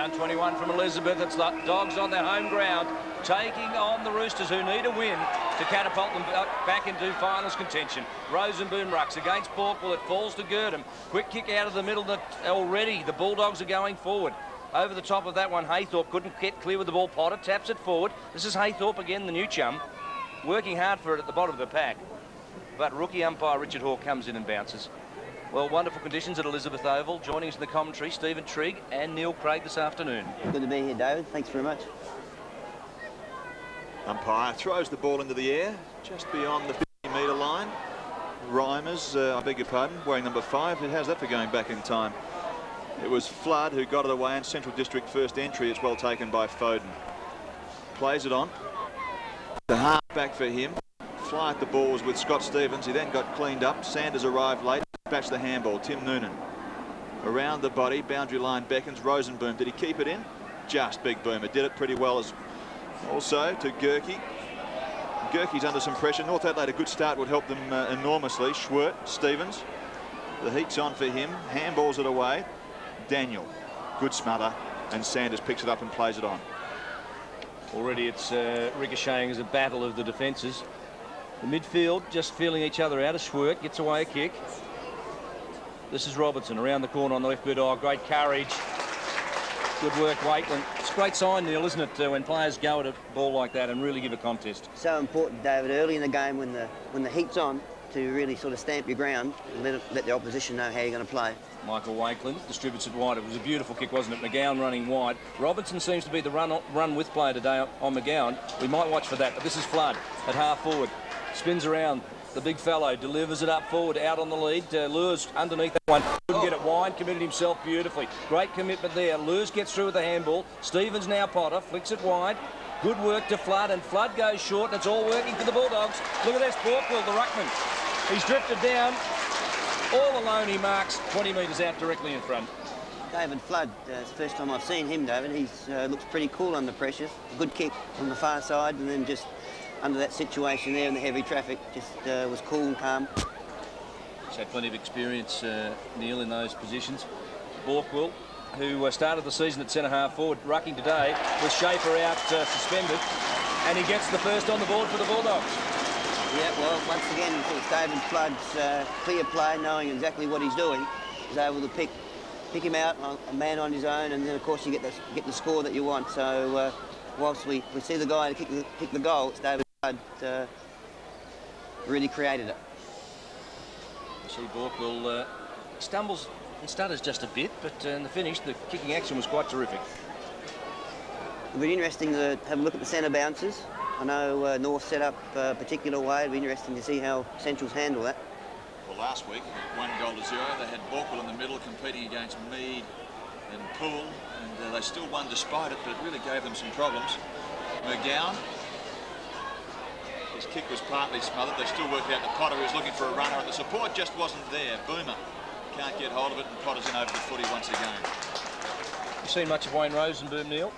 Round 21 from Elizabeth. It's the Dogs on their home ground, taking on the Roosters, who need a win to catapult them back into finals contention. Rosenboom rucks against Borkwell. It falls to Girdham. Quick kick out of the middle. Already the Bulldogs are going forward. Over the top of that one, Haythorpe couldn't get clear with the ball. Potter taps it forward. This is Haythorpe again, the new chum, working hard for it at the bottom of the pack. But rookie umpire Richard Hawke comes in and bounces. Well, wonderful conditions at Elizabeth Oval. Joining us in the commentary, Stephen Trigg and Neil Craig this afternoon. Good to be here, David. Thanks very much. Umpire throws the ball into the air, just beyond the 50-metre line. Reimers, I beg your pardon, wearing number 5. It has that for going back in time. It was Flood who got it away in Central District first entry. It's well taken by Foden. Plays it on. The half back for him. Fly at the ball was with Scott Stevens. He then got cleaned up. Sanders arrived late. Dispatched the handball. Tim Noonan. Around the body. Boundary line beckons. Rosenboom. Did he keep it in? Just big boomer. Did it pretty well as also to Gerke. Gerke's under some pressure. North Adelaide, a good start would help them enormously. Schwert, Stevens. The heat's on for him. Handballs it away. Daniel. Good smother. And Sanders picks it up and plays it on. Already it's ricocheting as a battle of the defences. The midfield just feeling each other out. As Schwert gets away a kick. This is Robertson around the corner on the left boot. Oh, great courage. Good work, Waitland. It's a great sign, Neil, isn't it, when players go at a ball like that and really give a contest. So important, David, early in the game when the heat's on, to really sort of stamp your ground and let the opposition know how you're going to play. Michael Wakeland distributes it wide. It was a beautiful kick, wasn't it? McGowan running wide. Robertson seems to be the run-with player today on McGowan. We might watch for that, but this is Flood at half forward. Spins around. The big fellow delivers it up forward, out on the lead. Lures underneath that one. Couldn't get it wide, committed himself beautifully. Great commitment there. Lures gets through with the handball. Stevens now Potter, flicks it wide. Good work to Flood, and Flood goes short, and it's all working for the Bulldogs. Look at this, Borkwell, the ruckman. He's drifted down. All alone he marks 20 metres out directly in front. David Flood, it's the first time I've seen him, David. He looks pretty cool under pressure. Good kick from the far side, and then just under that situation there in the heavy traffic, just was cool and calm. He's had plenty of experience, Neil, in those positions. Borkwell, who started the season at centre-half forward, rucking today, with Schaefer out suspended, and he gets the first on the board for the Bulldogs. Yeah, well, once again, it's David Flood's clear play, knowing exactly what he's doing. He's able to pick him out, a man on his own, and then, of course, you get the score that you want. So, whilst we see the guy to kick the goal, it's David Flood really created it. You see Borkwell stumbles and stutters just a bit, but in the finish, the kicking action was quite terrific. It'll be interesting to have a look at the centre bounces. I know North set up a particular way. It'll be interesting to see how Central's handle that. Well, last week, 1-0 to 0. They had Borkwell in the middle competing against Mead and Poole, and they still won despite it, but it really gave them some problems. McGowan, his kick was partly smothered. They still worked out the Potter, who was looking for a runner, and the support just wasn't there. Boomer can't get hold of it, and Potter's in over the footy once again. You seen much of Wayne Rosenboom, Neil?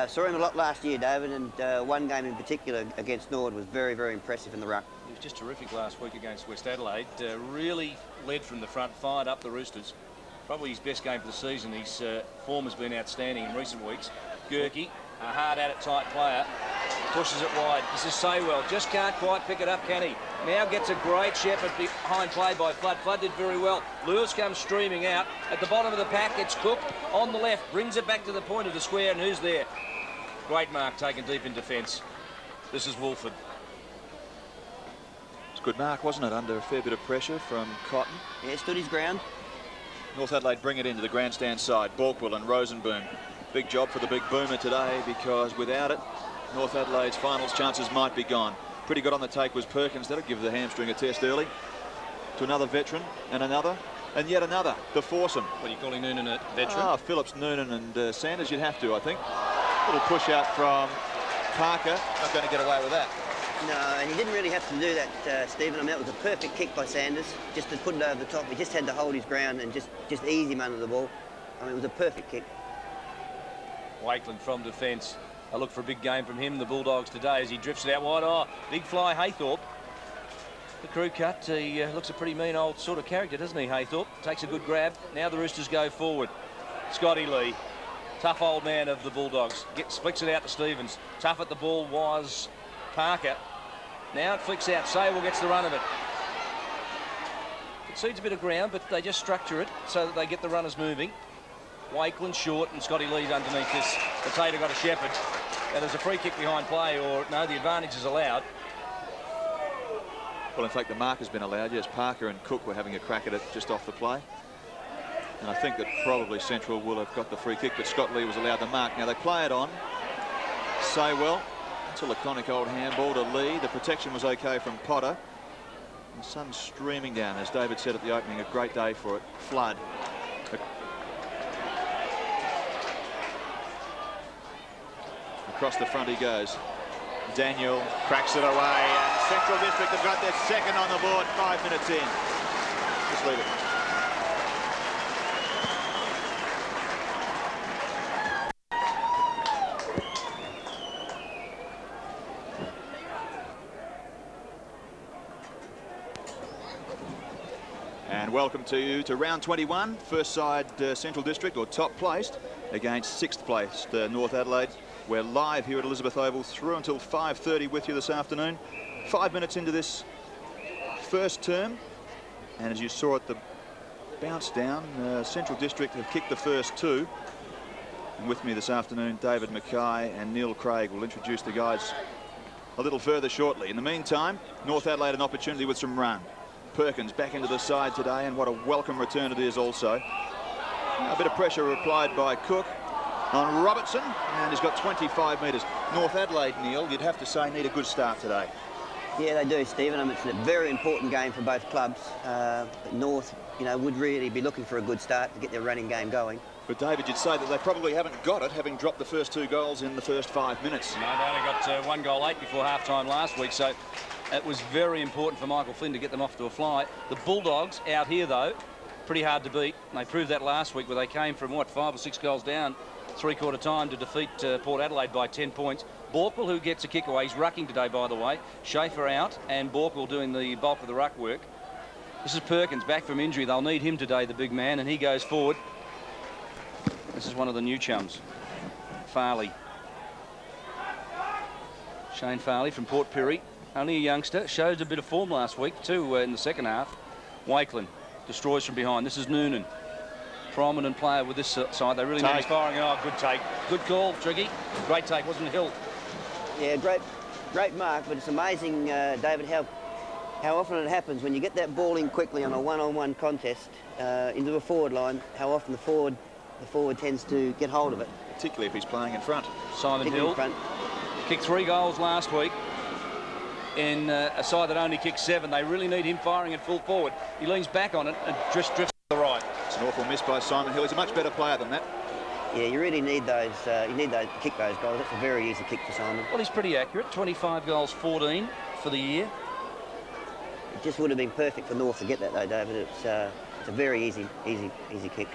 Saw him a lot last year, David, and one game in particular against Nord was very, very impressive in the ruck. He was just terrific last week against West Adelaide. Really led from the front, fired up the Roosters. Probably his best game for the season. His form has been outstanding in recent weeks. Gerke, a hard-at-it type player, pushes it wide. This is Saywell, just can't quite pick it up, can he? Now gets a great shepherd behind play by Flood. Flood did very well. Lewis comes streaming out. At the bottom of the pack, it's Cook on the left, brings it back to the point of the square, and who's there? Great mark taken deep in defence. This is Wolford. It's a good mark, wasn't it? Under a fair bit of pressure from Cotton. Yeah, stood his ground. North Adelaide bring it into the grandstand side. Borkwell and Rosenboom. Big job for the big boomer today, because without it, North Adelaide's finals chances might be gone. Pretty good on the take was Perkins. That'll give the hamstring a test early. To another veteran, and another, and yet another. The foursome. What are you calling Noonan a veteran? Ah, Phillips, Noonan and Sanders, you'd have to, I think. Little push out from Parker. Not going to get away with that. No, and he didn't really have to do that, Stephen. I mean, that was a perfect kick by Sanders, just to put it over the top. He just had to hold his ground and just ease him under the ball. I mean, it was a perfect kick. Wakeland from defence. I look for a big game from him, the Bulldogs, today, as he drifts it out wide. Oh, big fly, Haythorpe. The crew cut. He looks a pretty mean old sort of character, doesn't he, Haythorpe? Takes a good grab. Now the Roosters go forward. Scotty Lee Tough old man of the Bulldogs. Flicks it out to Stevens. Tough at the ball was Parker. Now it flicks out. Sable gets the run of it. Concedes a bit of ground, but they just structure it so that they get the runners moving. Wakeland short and Scotty Lee's underneath this. Potato got a Shepherd. And there's a free kick behind play, or no, the advantage is allowed. Well, in fact, the mark has been allowed. Yes, Parker and Cook were having a crack at it just off the play. And I think that probably Central will have got the free kick, but Scott Lee was allowed the mark. Now they play it on. Saywell, it's a laconic old handball to Lee. The protection was okay from Potter. The sun's streaming down, as David said at the opening, a great day for it. Flood. Across the front he goes. Daniel cracks it away, and Central District have got their second on the board 5 minutes in. Just leave it. And welcome to you to round 21. First side Central District, or top placed, against sixth placed North Adelaide. We're live here at Elizabeth Oval through until 5:30 with you this afternoon. 5 minutes into this first term, and as you saw at the bounce down, Central District have kicked the first two. And with me this afternoon, David Mackay and Neil Craig will introduce the guys a little further shortly. In the meantime, North Adelaide an opportunity with some run. Perkins back into the side today, and what a welcome return it is also. A bit of pressure applied by Cook on Robertson, and he's got 25 metres. North Adelaide, Neil, you'd have to say, need a good start today. Yeah, they do, Stephen. I mean, it's a very important game for both clubs. But North, you know, would really be looking for a good start to get their running game going. But David, you'd say that they probably haven't got it, having dropped the first 2 goals in the first 5 minutes. No, they only got 1 goal late before half-time last week, so it was very important for Michael Flynn to get them off to a fly. The Bulldogs out here, though, pretty hard to beat. And they proved that last week, where they came from, what, 5 or 6 goals down, three-quarter time, to defeat Port Adelaide by 10 points. Borkwell, who gets a kick away, he's rucking today, by the way. Schaefer out, and Borkwell doing the bulk of the ruck work. This is Perkins back from injury. They'll need him today, the big man, and he goes forward. This is one of the new chums, Farley. Shane Farley from Port Pirie, only a youngster, showed a bit of form last week too in the second half. Wakeland destroys from behind. This is Noonan, prominent player with this side. They really need his firing. Oh, good take, good call, Triggy. Great take, wasn't it, Hill? Yeah, great mark, but it's amazing, David, how often it happens when you get that ball in quickly on a one-on-one contest into a forward line, how often the forward tends to get hold of it. Particularly if he's playing in front. Simon Hill kicked 3 goals last week in a side that only kicked 7. They really need him firing at full forward. He leans back on it and drifts to the right. It's an awful miss by Simon Hill. He's a much better player than that. Yeah, you really need those. You need those to kick those goals. That's a very easy kick for Simon. Well, he's pretty accurate. 25 goals, 14 for the year. It just would have been perfect for North to get that, though, David. It's a very easy kick.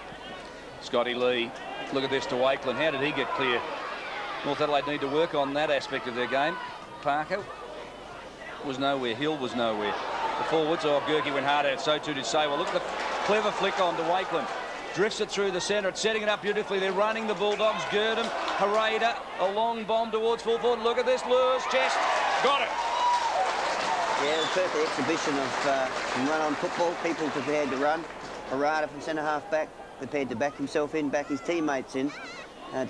Scotty Lee, look at this to Wakeland. How did he get clear? North Adelaide need to work on that aspect of their game. Parker was nowhere. Hill was nowhere. The forwards, oh, Gerke went hard at it. So too did Saywell. Look at the clever flick on to Wakeland. Drifts it through the centre. It's setting it up beautifully. They're running the Bulldogs. Gurdam, Harada, a long bomb towards full forward. Look at this. Lewis, chest. Got it. Yeah, the perfect exhibition of run-on football. People prepared to run. Harada from centre half back, prepared to back himself in, back his teammates in,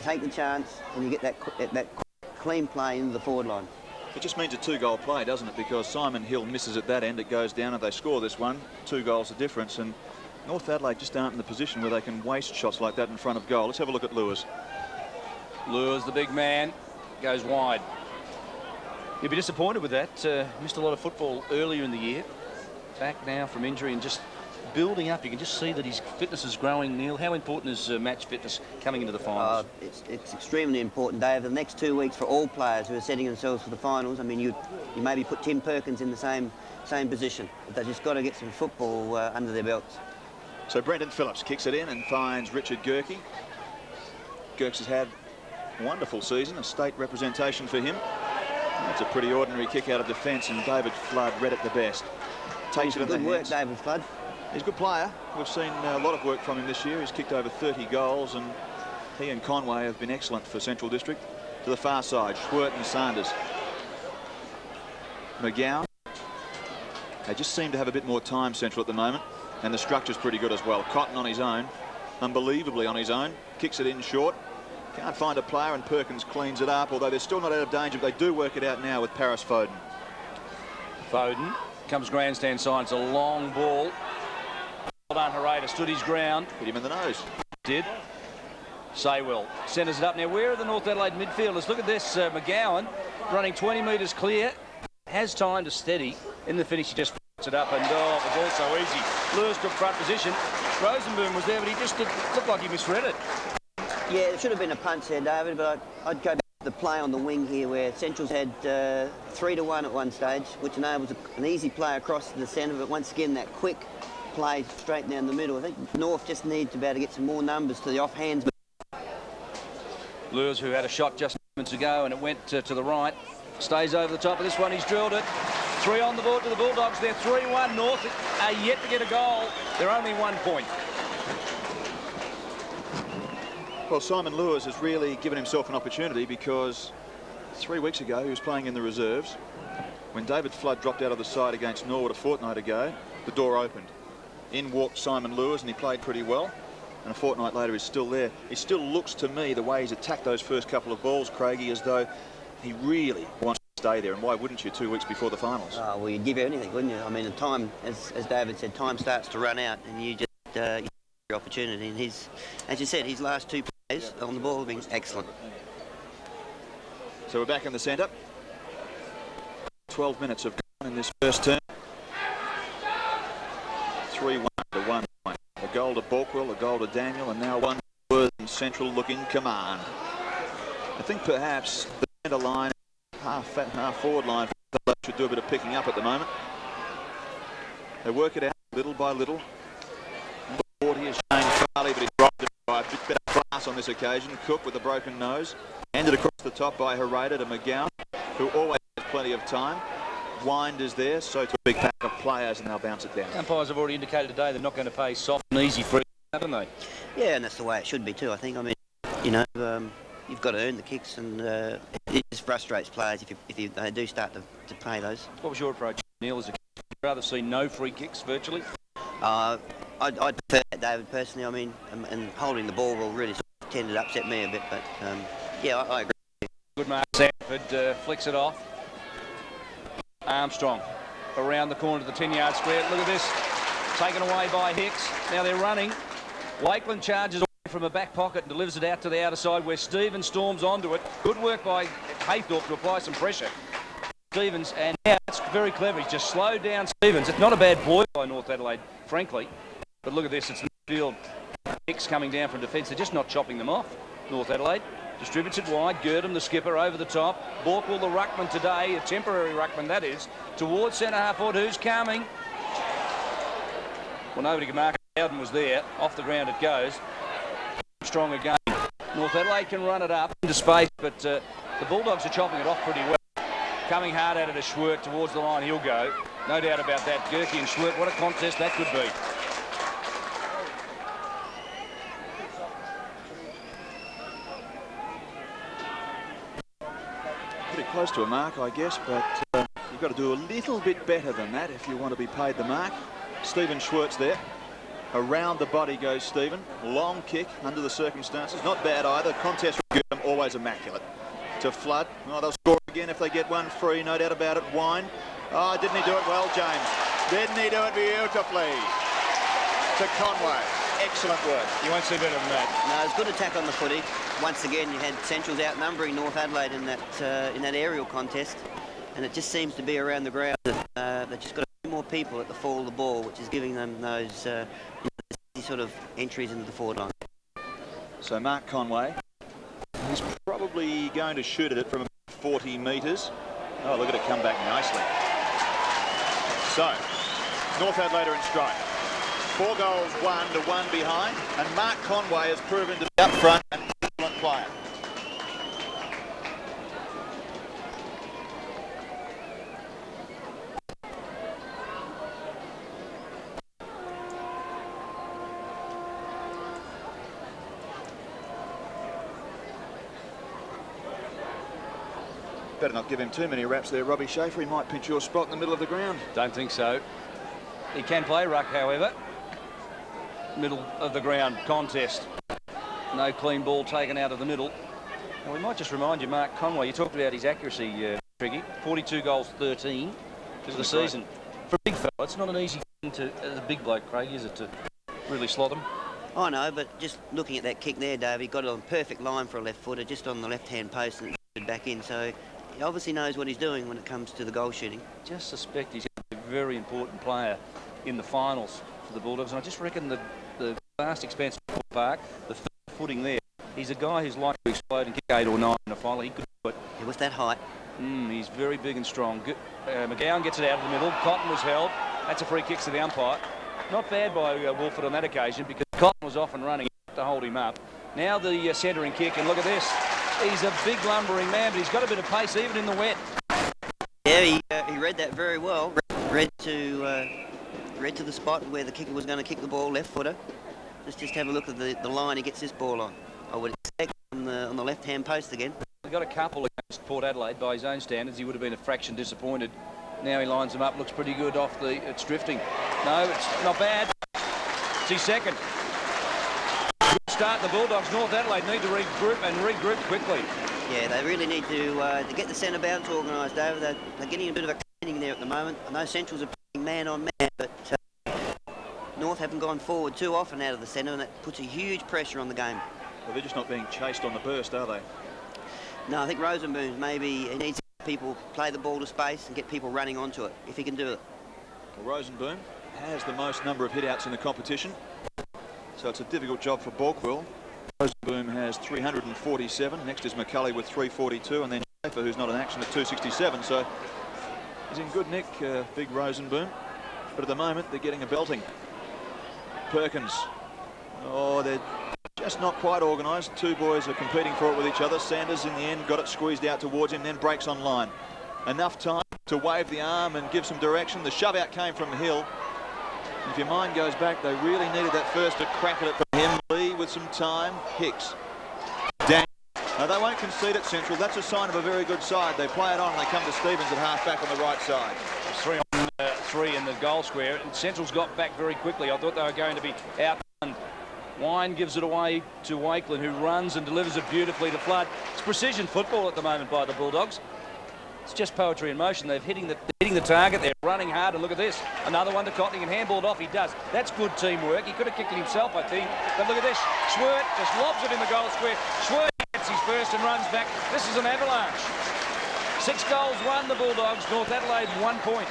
take the chance, and you get that clean play into the forward line. It just means a 2-goal play, doesn't it? Because Simon Hill misses at that end, it goes down, and they score this one. 2 goals the difference, and North Adelaide just aren't in the position where they can waste shots like that in front of goal. Let's have a look at Lewis. Lewis, the big man, goes wide. He'll be disappointed with that. Missed a lot of football earlier in the year. Back now from injury and just building up. You can just see that his fitness is growing, Neil. How important is match fitness coming into the finals? It's extremely important, Dave. The next 2 weeks for all players who are setting themselves for the finals. I mean, you maybe put Tim Perkins in the same position. But they've just got to get some football under their belts. So Brendan Phillips kicks it in and finds Richard Gerke. Gerke has had a wonderful season, a state representation for him. It's a pretty ordinary kick out of defence, and David Flood read it the best. Takes it in the hands. Good work, David Flood. He's a good player. We've seen a lot of work from him this year. He's kicked over 30 goals, and He and Conway have been excellent for Central District. To the far side, Schwert and Sanders. McGowan. They just seem to have a bit more time, Central, at the moment. And the structure's pretty good as well. Cotton on his own. Unbelievably on his own. Kicks it in short. Can't find a player, and Perkins cleans it up, although they're still not out of danger, but they do work it out now with Paris Foden. Foden comes grandstand side. It's a long ball. Well done, Herrera. Stood his ground. Hit him in the nose. Did. Saywell centres it up. Now, where are the North Adelaide midfielders? Look at this. McGowan running 20 metres clear. Has time to steady. In the finish, he just puts it up, and oh, it was all so easy. Lewis took front position. Rosenboom was there, but he just looked like he misread it. Yeah, it should have been a punch there, David, but I'd go back to the play on the wing here, where Central's had 3-1 at one stage, which enables an easy play across to the centre, but once again, that quick play straight down the middle. I think North just need to be able to get some more numbers to the off-hands. Lewis, who had a shot just moments ago, and it went to the right, stays over the top of this one. He's drilled it. 3 on the board to the Bulldogs. They're 3-1. North are yet to get a goal. They're only 1 point. Well, Simon Lewis has really given himself an opportunity, because 3 weeks ago he was playing in the reserves. When David Flood dropped out of the side against Norwood a fortnight ago, the door opened. In walked Simon Lewis, and he played pretty well. And a fortnight later he's still there. It still looks to me, the way he's attacked those first couple of balls, Craigie, as though he really wants to stay there. And why wouldn't you 2 weeks before the finals? Oh, well, you'd give anything, wouldn't you? I mean, the time, as David said, time starts to run out, and you just you have your opportunity. And as you said, his last 2 plays on the ball have been excellent. So we're back in the centre. 12 minutes have gone in this first term. 3-1 to 1. A goal to Borkwell, a goal to Daniel, and now one to Central looking command. I think perhaps the centre line, half forward line, should do a bit of picking up at the moment. They work it out little by little. Forward here, Shane Farley, but he's robbed it by a bit better class on this occasion. Cook with a broken nose. Handed across the top by Herrera to McGowan, who always has plenty of time. Wind is there, so to a big pack of players, and they'll bounce it down. Umpires have already indicated today they're not going to pay soft and easy free, haven't they? Yeah, and that's the way it should be too, I think. I mean, you know, you've got to earn the kicks, and it just frustrates players if they do start to pay those. What was your approach, Neil, as a kicker? Would you rather see no free kicks virtually? I'd prefer that, David, personally. I mean, and holding the ball will really sort of tend to upset me a bit, but yeah, I agree. Good mark. Sanford flicks it off. Armstrong around the corner to the 10-yard square. Look at this. Taken away by Hicks. Now they're running. Lakeland charges away from a back pocket and delivers it out to the outer side, where Stevens storms onto it. Good work by Haythorpe to apply some pressure. Stevens, and now it's very clever. He's just slowed down Stevens. It's not a bad ploy by North Adelaide, frankly. But look at this. It's Midfield. Hicks coming down from defence. They're just not chopping them off, North Adelaide. Distributes it wide. Girdham, the skipper, over the top. Borkwell, the ruckman today, a temporary ruckman that is, towards centre half forward. Who's coming? Well, nobody can mark it. Bowden was there. Off the ground it goes. Strong again. North Adelaide can run it up into space, but the Bulldogs are chopping it off pretty well. Coming hard at it is Schwert towards the line. He'll go. No doubt about that. Gerke and Schwert, what a contest that could be. Pretty close to a mark, I guess, but you've got to do a little bit better than that if you want to be paid the mark. Stephen Schwert's there. Around the body goes Stephen. Long kick under the circumstances. Not bad either. Contest with Girdham, always immaculate. To Flood. Oh, they'll score again if they get one free, no doubt about it. Wine. Oh, didn't he do it well, James? Didn't he do it beautifully? To Conway. Excellent work. You won't see better than that. No, it's good attack on the footy. Once again, you had Central's outnumbering North Adelaide in that aerial contest, and it just seems to be around the ground that they've just got a few more people at the fall of the ball, which is giving them those sort of entries into the forward line. So Mark Conway, he's probably going to shoot at it from about 40 metres. Oh, look at it come back nicely. So, North Adelaide are in strike. 4 goals, 1 to 1 behind, and Mark Conway has proven to be up front an excellent player. Better not give him too many raps there, Robbie Schaefer. He might pinch your spot in the middle of the ground. Don't think so. He can play ruck, however. Middle of the ground contest. No clean ball taken out of the middle. And we might just remind you, Mark Conway, you talked about his accuracy, Triggy. 42 goals, 13 for the season. For a big fella, it's not an easy thing to, as a big bloke, Craig, is it, to really slot him? I know, but just looking at that kick there, Dave, he got it on perfect line for a left footer, just on the left-hand post and it back in. So he obviously knows what he's doing when it comes to the goal shooting. Just suspect he's going to be a very important player in the finals for the Bulldogs. And I just reckon the vast expanse of the park, the footing there, he's a guy who's likely to explode and kick 8 or 9 in a final. He could do it. Yeah, with that height. He's very big and strong. McGowan gets it out of the middle. Cotton was held. That's a free kick to the umpire. Not bad by Wolford on that occasion because Cotton was off and running to hold him up. Now the centering kick, and look at this. He's a big lumbering man, but he's got a bit of pace even in the wet. Yeah, he read that very well. Read to the spot where the kicker was going to kick the ball, left footer. Let's just have a look at the line he gets this ball on. I would expect on the left-hand post again. He got a couple against Port Adelaide by his own standards. He would have been a fraction disappointed. Now he lines them up, looks pretty good off the... It's drifting. No, it's not bad. It's his second. Good start. The Bulldogs. North Adelaide need to regroup quickly. Yeah, they really need to get the centre bounce organised, David. They're getting a bit of a cleaning there at the moment. I know Central's are playing man on man, but North haven't gone forward too often out of the centre, and that puts a huge pressure on the game. Well, they're just not being chased on the burst, are they? No, I think Rosenboom maybe he needs to get people play the ball to space and get people running onto it, if he can do it. Well, Rosenboom has the most number of hit-outs in the competition, so it's a difficult job for Borkwill. Rosenboom has 347. Next is McCulley with 342, and then Schaefer, who's not in action, at 267. So he's in good nick, big Rosenboom. But at the moment, they're getting a belting. Perkins. Oh, they're just not quite organised. Two boys are competing for it with each other. Sanders, in the end, got it squeezed out towards him, then breaks on line. Enough time to wave the arm and give some direction. The shove-out came from Hill. If your mind goes back, they really needed that first to crack at it from him. Lee with some time. Hicks. Dang. Now, they won't concede at Central. That's a sign of a very good side. They play it on and they come to Stevens at half-back on the right side. 3 on 3 in the goal square. And Central's got back very quickly. I thought they were going to be outdone. Wine gives it away to Wakeland, who runs and delivers it beautifully to Flood. It's precision football at the moment by the Bulldogs. It's just poetry in motion. They're hitting the target. They're running hard. And look at this. Another one to Cotton. He can handball it off. He does. That's good teamwork. He could have kicked it himself, I think. But look at this. Schwert just lobs it in the goal square. Schwert gets his first and runs back. This is an avalanche. 6 goals won, the Bulldogs. North Adelaide 1 point.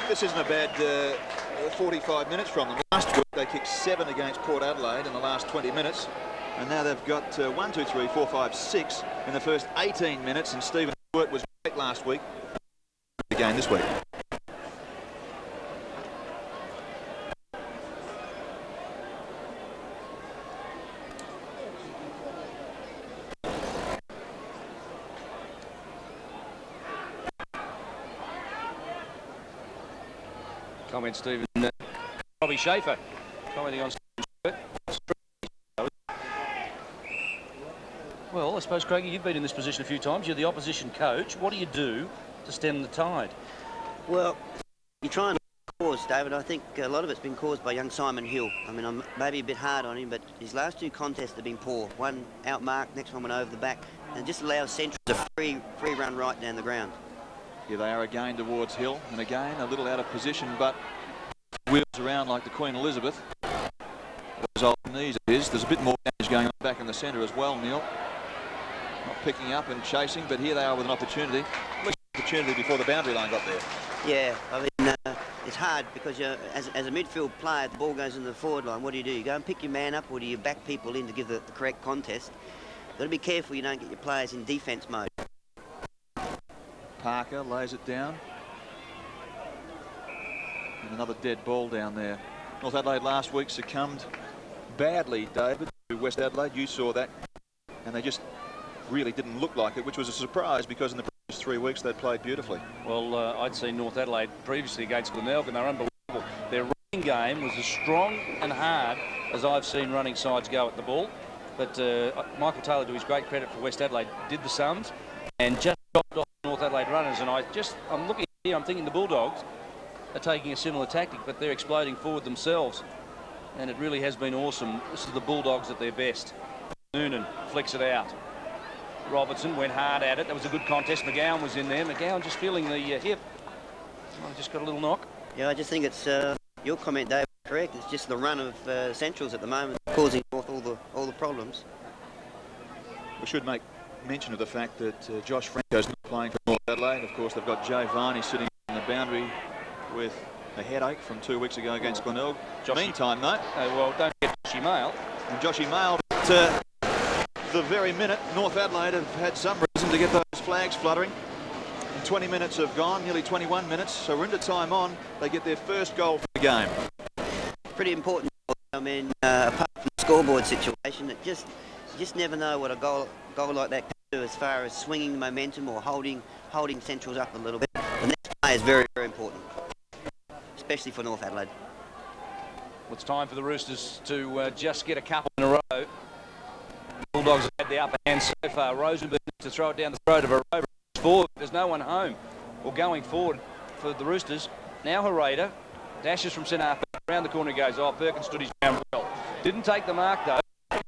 This isn't a bad 45 minutes from them. Last week they kicked 7 against Port Adelaide in the last 20 minutes. And now they've got 1, 2, 3, 4, 5, 6 in the first 18 minutes. And Stephen Stewart was great last week. Again this week. Comment, Stephen. Robbie Schaefer commenting on Stephen. Well, I suppose, Craigie, you've been in this position a few times. You're the opposition coach. What do you do to stem the tide? Well, you're trying to cause, David. I think a lot of it's been caused by young Simon Hill. I mean, I'm maybe a bit hard on him, but his last 2 contests have been poor. One outmarked, next one went over the back, and just allows Central a free run right down the ground. Here they are again towards Hill, and again a little out of position, but wheels around like the Queen Elizabeth. Those old knees of his. There's a bit more damage going on back in the centre as well, Neil. Not picking up and chasing, but here they are with an opportunity. At least an opportunity before the boundary line got there. Yeah, I mean, it's hard because as a midfield player, the ball goes in the forward line. What do? You go and pick your man up, or do you back people in to give the correct contest? You've got to be careful you don't get your players in defence mode. Parker lays it down. And another dead ball down there. North Adelaide last week succumbed badly, David, to West Adelaide. You saw that. And they just really didn't look like it, which was a surprise because in the previous 3 weeks they'd played beautifully. Well, I'd seen North Adelaide previously against Glenelg, and they're unbelievable. Their running game was as strong and hard as I've seen running sides go at the ball. But Michael Taylor, to his great credit for West Adelaide, did the sums and just North Adelaide runners, and I'm looking here, I'm thinking the Bulldogs are taking a similar tactic, but they're exploding forward themselves, and it really has been awesome. This is the Bulldogs at their best. Noonan flicks it out. Robertson went hard at it. That was a good contest. McGowan was in there. McGowan just feeling the hip. Oh, just got a little knock. Yeah, I just think it's your comment, Dave, correct. It's just the run of Centrals at the moment causing North all the problems. We should make mention of the fact that Josh Franco's not playing for North Adelaide. Of course, they've got Joe Varney sitting on the boundary with a headache from 2 weeks ago against Glenelg. Meantime, though. Well, don't forget Joshy Mail. And Joshy Mail, at the very minute, North Adelaide have had some reason to get those flags fluttering. 20 minutes have gone, nearly 21 minutes, so we're into time on. They get their first goal for the game. Pretty important. I mean, apart from the scoreboard situation, you just never know what a goal like that can do as far as swinging momentum or holding Centrals up a little bit. The next play is very, very important, especially for North Adelaide. Well, it's time for the Roosters to just get a couple in a row. The Bulldogs have had the upper hand so far. Rosenberg to throw it down the throat of a rover. Forward. There's no one home or going forward for the Roosters. Now Hereda dashes from centre half. Around the corner he goes. Oh, Perkins stood his ground well. Didn't take the mark though.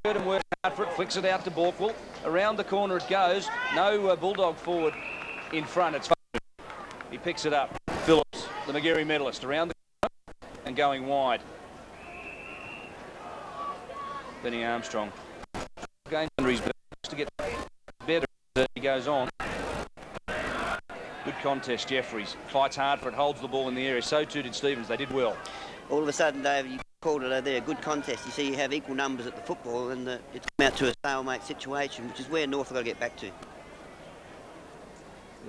Heard him work hard for it. Flicks it out to Borkwell. Around the corner it goes. No Bulldog forward in front. It's fun. He picks it up. Phillips, the McGarry medalist, around the corner and going wide. Benny Armstrong. Going under his belt to get better as he goes on. Good contest, Jeffries. Fights hard for it, holds the ball in the area. So too did Stevens. They did well. All of a sudden, Dave, you called it there, a good contest. You see you have equal numbers at the football and it's come out to a stalemate situation, which is where North have got to get back to.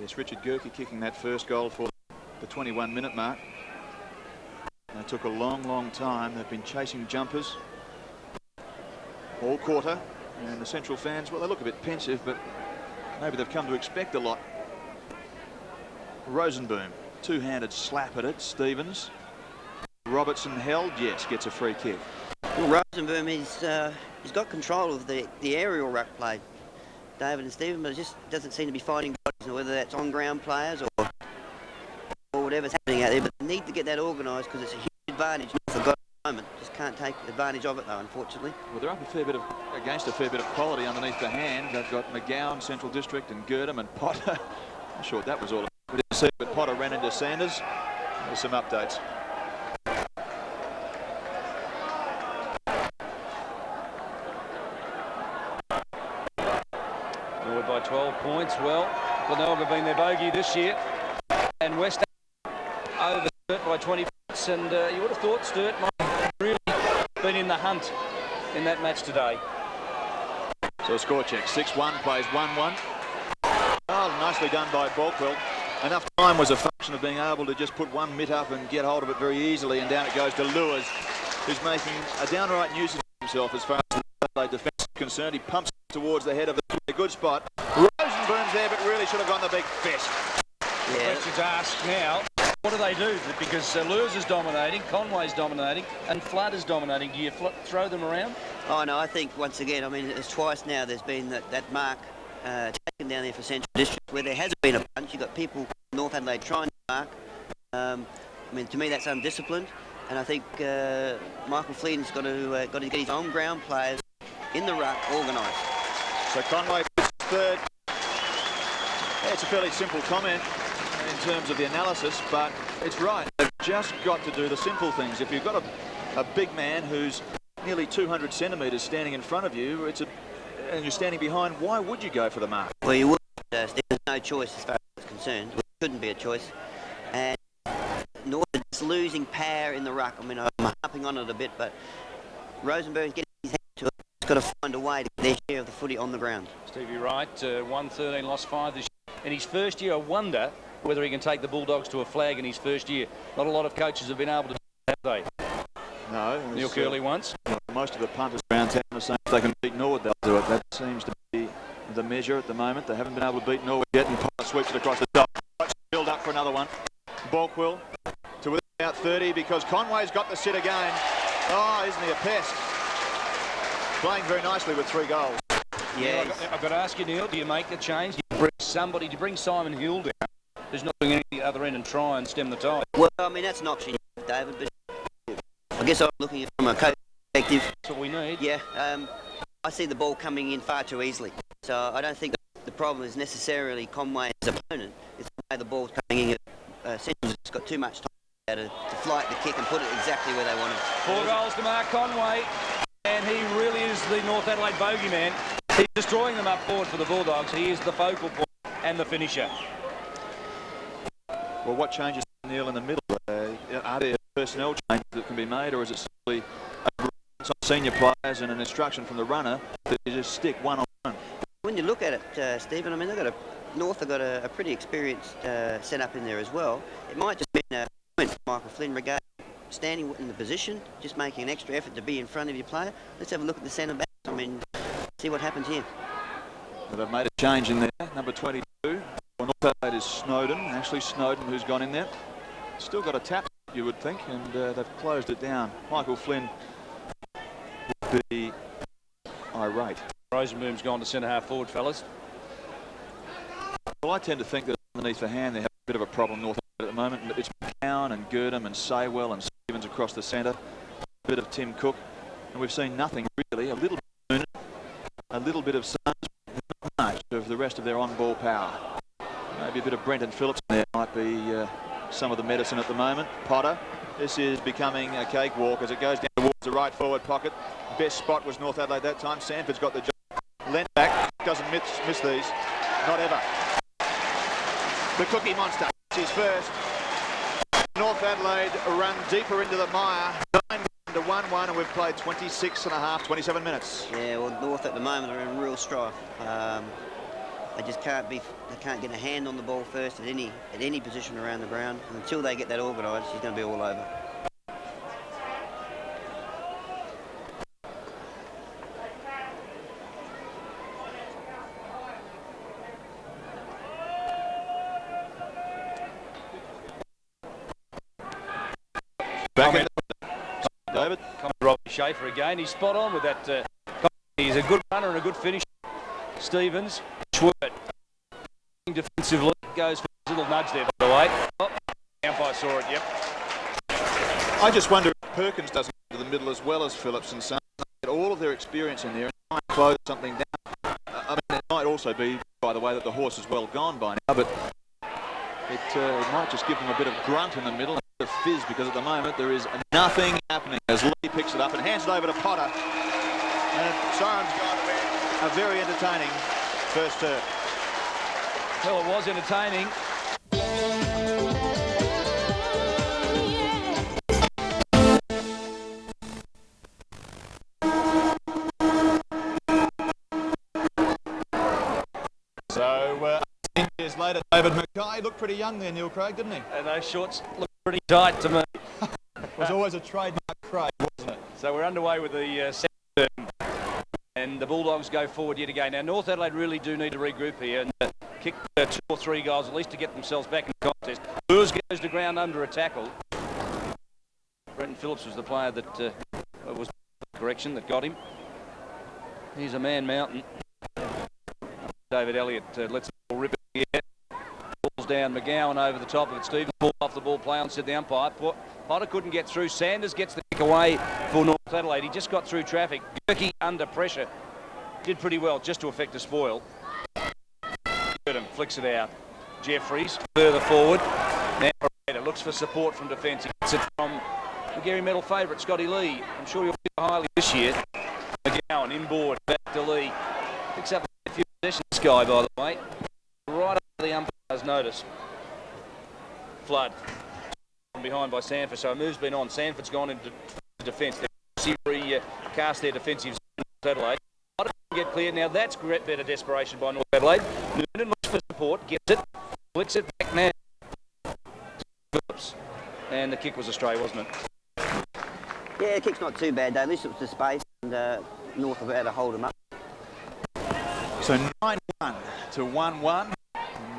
Yes, Richard Gerke kicking that first goal for the 21-minute mark. And it took a long, long time. They've been chasing jumpers all quarter. And the Central fans, well, they look a bit pensive, but maybe they've come to expect a lot. Rosenboom, two-handed slap at it. Stevens. Robertson held, yes, gets a free kick. Well, Rosenboom, he's got control of the aerial ruck play, David and Stephen, but it just doesn't seem to be finding bodies, whether that's on-ground players or whatever's happening out there. But they need to get that organised because it's a huge advantage North have got at the moment. Just can't take advantage of it though, unfortunately. Well, they're up against a fair bit of quality underneath the hand. They've got McGowan, Central District, and Girdham and Potter. Not sure what that was all about. We didn't see, but Potter ran into Sanders. There's some updates. Norwood by 12 points. Well, Glenelg have been their bogey this year. And West over Sturt by 20 points. And you would have thought Sturt might have really been in the hunt in that match today. So a score check. 6-1 plays 1-1. Oh, nicely done by Borkwell. Enough time was a function of being able to just put one mitt up and get hold of it very easily, and down it goes to Lewis, who's making a downright nuisance of himself as far as the Adelaide defence is concerned. He pumps towards the head of a good spot. Rosenboom's there, but really should have gone the big fist. The question's asked now, what do they do? Because Lewis is dominating, Conway's dominating, and Flood is dominating. Do you throw them around? Oh no, I think once again, I mean, it's twice now there's been that mark taken down there for Central District where there hasn't been a punch. You've got people from North Adelaide trying to mark. I mean, to me that's undisciplined, and I think Michael Flynn's got to get his own ground players in the ruck organised. So Conway puts third. Yeah, it's a fairly simple comment in terms of the analysis, but it's right. They've just got to do the simple things. If you've got a big man who's nearly 200 centimetres standing in front of you, and you're standing behind, why would you go for the mark? Well, you would. There's no choice as far as it's concerned. It shouldn't be a choice. And North is losing power in the ruck. I mean, I'm harping on it a bit, but Rosenberg's getting his hand to it. He's got to find a way to get their share of the footy on the ground. Stevie Wright, 1-13, lost 5 this year. In his first year, I wonder whether he can take the Bulldogs to a flag in his first year. Not a lot of coaches have been able to do that, have they? No. Neil Curley once. Most of the punters around town are saying if they can beat Norwood, they'll do it. That seems to be the measure at the moment. They haven't been able to beat Norwood yet, and Potter sweeps it across the top. Build up for another one. Borkwell to within about 30 because Conway's got the sit again. Oh, isn't he a pest? Playing very nicely with 3 goals. Yeah. I've got to ask you, Neil, do you make the change? Do you bring somebody, do you bring Simon Hill down, who's not doing anything at the other end, and try and stem the tide? Well, I mean, that's an option, David, but I guess I'm looking at it from a coach perspective. That's what we need. Yeah, I see the ball coming in far too easily. So I don't think the problem is necessarily Conway's opponent. It's the way the ball's coming in. Central's just got too much time to flight the kick and put it exactly where they want it. 4 goals to Mark Conway, and he really is the North Adelaide bogeyman. He's destroying them up forward for the Bulldogs. He is the focal point and the finisher. Well, what changes, Neil, in the middle? Are there personnel changes that can be made, or is it simply some senior players and an instruction from the runner that you just stick one on one? When you look at it, Stephen, I mean, North have got a pretty experienced setup in there as well. It might just be a point for Michael Flynn regarding standing in the position, just making an extra effort to be in front of your player. Let's have a look at the centre back. I mean, see what happens here. Well, they've made a change in there. Number 22. Well, North Adelaide is Snowden, Ashley Snowden, who's gone in there. Still got a tap, you would think, and they've closed it down. Michael Flynn would be irate. Rosenboom's gone to centre half forward, fellas. Well, I tend to think that underneath the hand they have a bit of a problem, North Adelaide, at the moment. It's McCown and Girdham and Saywell and Stevens across the centre. A bit of Tim Cook. And we've seen nothing really. A little bit of Noonan, a little bit of Suns, not much of the rest of their on-ball power. Maybe a bit of Brenton Phillips there might be some of the medicine at the moment. Potter. This is becoming a cakewalk as it goes down towards the right forward pocket. Best spot was North Adelaide that time. Sanford's got the job. Lent back. Doesn't miss these. Not ever. The Cookie Monster. His first. North Adelaide run deeper into the mire. 9 to 1-1, and we've played 27 minutes. Yeah, well, North at the moment are in real strife. They just can't get a hand on the ball first at any position around the ground. And until they get that organised, he's going to be all over. Back in, David. Robbie Schaefer again. He's spot on with that. He's a good runner and a good finisher. Stevens, Schwert. Defensively goes for a little nudge there, by the way. Oh, the umpire saw it, yep. I just wonder if Perkins doesn't go to the middle as well as Phillips and Son. Get all of their experience in there and try and close something down. I mean, it might also be, by the way, that the horse is well gone by now, but it might just give them a bit of grunt in the middle and a bit of fizz, because at the moment there is nothing happening as Lee picks it up and hands it over to Potter. And Siren's gone to a very entertaining first term. Well, it was entertaining. So, 10 years later, David Mackay looked pretty young there, Neil Craig, didn't he? And those shorts look pretty tight to me. It was always a trademark Craig, wasn't it? So we're underway with the second term. And the Bulldogs go forward yet again. Now, North Adelaide really do need to regroup here and kick 2 or 3 goals at least to get themselves back in the contest. Lewis goes to ground under a tackle. Brenton Phillips was the player that was the correction that got him. He's a man mountain. David Elliott lets the ball rip in the air. Balls down. McGowan over the top of it. Stevens ball off the ball play on, said the umpire. Potter couldn't get through. Sanders gets the kick away for North Adelaide. He just got through traffic. Gerke under pressure. Did pretty well just to effect a spoil. Flicks it out. Jeffries further forward. Now Pereira looks for support from defence. He gets it from the Gary Medal favourite, Scotty Lee. I'm sure you'll feel highly this year. McGowan inboard, back to Lee. Picks up a few possessions, guy, by the way. Right under the umpire's notice. Flood. From behind by Sanford, so a move's been on. Sanford's gone into defence. They've recast their defensive zone in North Adelaide. Get clear. Now that's better desperation by North Adelaide. Noonan looks for support, gets it, flicks it back now. Phillips. And the kick was a stray, wasn't it? Yeah, the kick's not too bad, though. At least it was to space, and North have had to hold him up. So 9-1 to 1-1.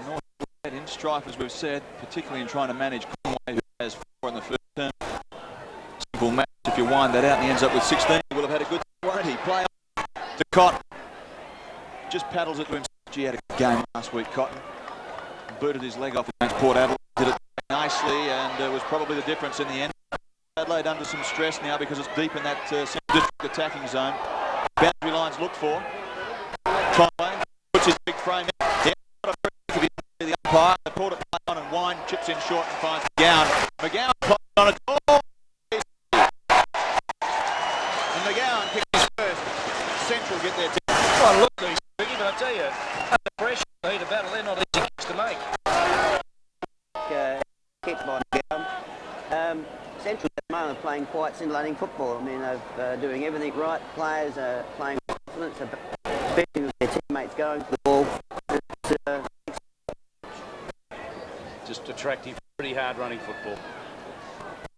North Adelaide in strife, as we've said, particularly in trying to manage Conway, who has 4 in the first term. Simple match. If you wind that out and he ends up with 16, he will have had a good warranty. Play to Cott. just paddles it to him. He had a good game last week, Cotton. Booted his leg off against Port Adelaide. Did it nicely, and was probably the difference in the end. Adelaide under some stress now because it's deep in that central district attacking zone. Boundary lines looked for. Conway puts his big frame in. Yeah, not a free kick of the umpire. They pulled it on and Wine chips in short and finds McGowan. McGowan plays on it. Oh! And McGowan kicks his first. Central get their team. Oh, look, these tricky, but I tell you, under pressure, heat of battle, they're not easy kicks to make. Kick by McGowan. Central at the moment are playing quite scintillating football. I mean, they're doing everything right. Players are playing with confidence, especially with their teammates going for the ball. Just attractive, pretty hard running football.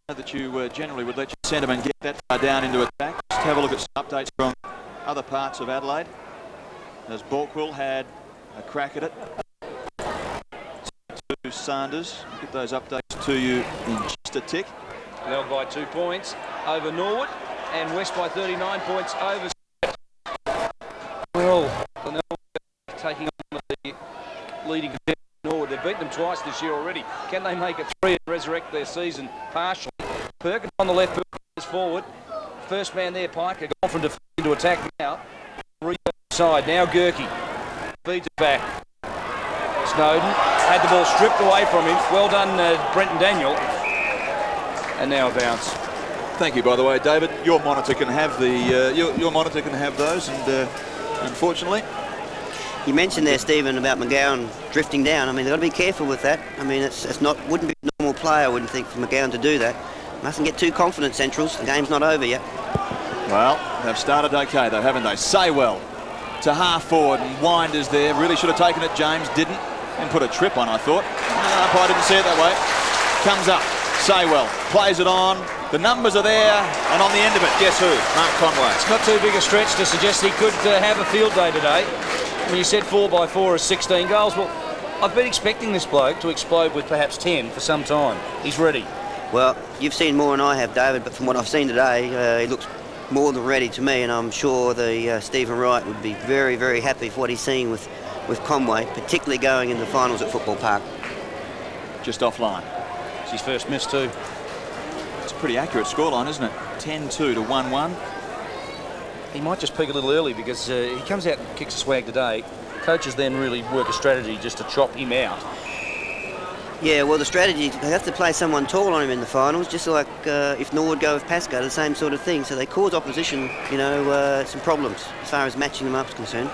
That you generally would let your centreman get that far down into attack. Just have a look at some updates from other parts of Adelaide. As Borkwill had a crack at it. To Sanders, get those updates to you in just a tick. They'll by 2 points over Norwood, and West by 39 points over. Well, taking on the leading competitor Norwood. They've beaten them twice this year already. Can they make it 3 and resurrect their season partially? Perkins on the left, Perkins forward. First man there, Piker, gone from defence into attack now. Side now, Gurkey feeds it back. Snowden had the ball stripped away from him. Well done, Brenton Daniel. And now a bounce. Thank you, by the way, David. Your monitor can have the your monitor can have those, and unfortunately, you mentioned there, Stephen, about McGowan drifting down. I mean, they've got to be careful with that. I mean, it's not wouldn't be a normal player, I wouldn't think, for McGowan to do that. Mustn't get too confident, Centrals. The game's not over yet. Well, they've started okay though, haven't they? Saywell to half forward, and Winders there. Really should have taken it. James didn't, and put a trip on, I thought. No, umpire didn't see it that way. Comes up. Saywell plays it on. The numbers are there, and on the end of it, guess who? Mark Conway. It's not too big a stretch to suggest he could have a field day today. When you said 4x4 is 16 goals, well, I've been expecting this bloke to explode with perhaps 10 for some time. He's ready. Well, you've seen more than I have, David, but from what I've seen today, he looks more than ready to me, and I'm sure the Stephen Wright would be very, very happy for what he's seeing with Conway, particularly going in the finals at Football Park. Just offline. It's his first miss too. It's a pretty accurate scoreline, isn't it? 10-2 to 1-1. He might just peak a little early because he comes out and kicks a swag today. Coaches then really work a strategy just to chop him out. Yeah, well, the strategy, they have to play someone tall on him in the finals, just like if Norwood go with Pascoe, the same sort of thing. So they cause opposition, some problems as far as matching them up is concerned.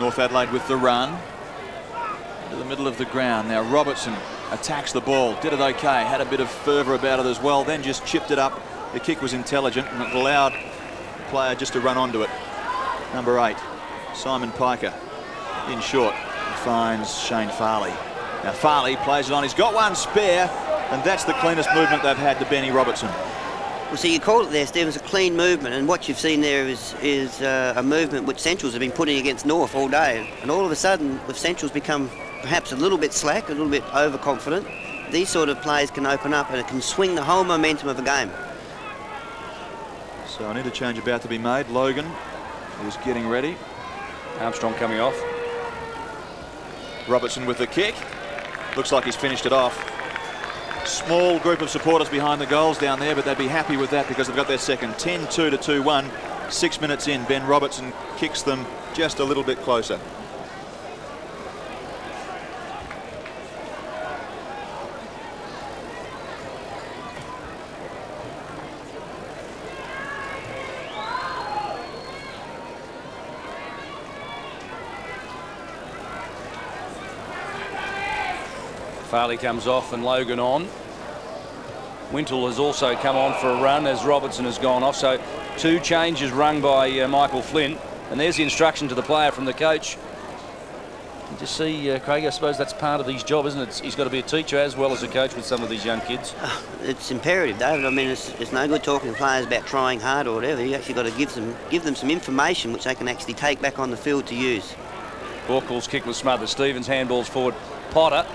North Adelaide with the run. Into the middle of the ground. Now Robertson attacks the ball. Did it okay. Had a bit of fervour about it as well. Then just chipped it up. The kick was intelligent and it allowed the player just to run onto it. Number 8, Simon Piker. In short, he finds Shane Farley. Now Farley plays it on. He's got one spare, and that's the cleanest movement they've had to Benny Robertson. Well, see, you called it there, Stephen, it's a clean movement, and what you've seen there is a movement which Centrals have been putting against North all day. And all of a sudden, with Centrals become perhaps a little bit slack, a little bit overconfident, these sort of plays can open up and it can swing the whole momentum of a game. So an interchange about to be made. Logan is getting ready. Armstrong coming off. Robertson with the kick. Looks like he's finished it off. Small group of supporters behind the goals down there, but they'd be happy with that because they've got their second. 10-2 to 2-1. 6 minutes in, Ben Robertson kicks them just a little bit closer. Farley comes off and Logan on. Wintle has also come on for a run as Robertson has gone off. So 2 changes rung by Michael Flynn. And there's the instruction to the player from the coach. You just see, Craig, I suppose that's part of his job, isn't it? He's got to be a teacher as well as a coach with some of these young kids. It's imperative, David. I mean, it's no good talking to players about trying hard or whatever. You actually got to give them some information which they can actually take back on the field to use. Borkall's kick was smothered. Stevens handballs forward. Potter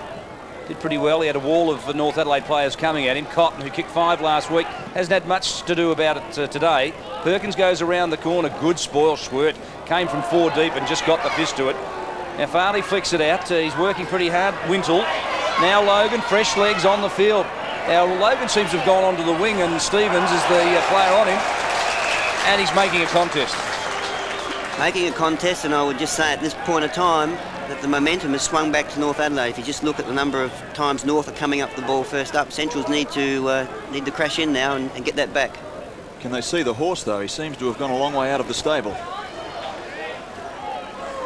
did pretty well. He had a wall of North Adelaide players coming at him. Cotton, who kicked 5 last week, hasn't had much to do about it today. Perkins goes around the corner. Good spoil squirt. came from 4 deep and just got the fist to it. Now Farley flicks it out. He's working pretty hard. Wintle. Now Logan, fresh legs on the field. Now Logan seems to have gone onto the wing, and Stevens is the player on him, and he's making a contest. Making a contest, and I would just say at this point of time that the momentum has swung back to North Adelaide. If you just look at the number of times North are coming up the ball first up, Centrals need to crash in now and get that back. Can they see the horse though? He seems to have gone a long way out of the stable.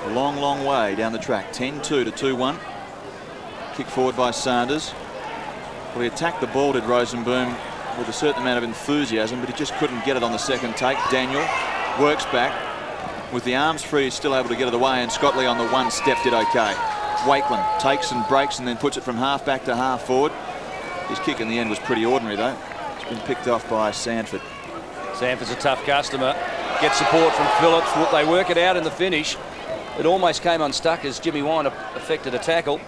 A long, long way down the track. 10-2 to 2-1. Kick forward by Sanders. Well, he attacked the ball, did Rosenboom, with a certain amount of enthusiasm, but he just couldn't get it on the second take. Daniel works back. With the arms free, he's still able to get it away, and Scott Lee on the one step did okay. Wakeland takes and breaks and then puts it from half back to half forward. His kick in the end was pretty ordinary though. It's been picked off by Sanford. Sanford's a tough customer. Gets support from Phillips. They work it out in the finish. It almost came unstuck as Jimmy Wine effected a tackle.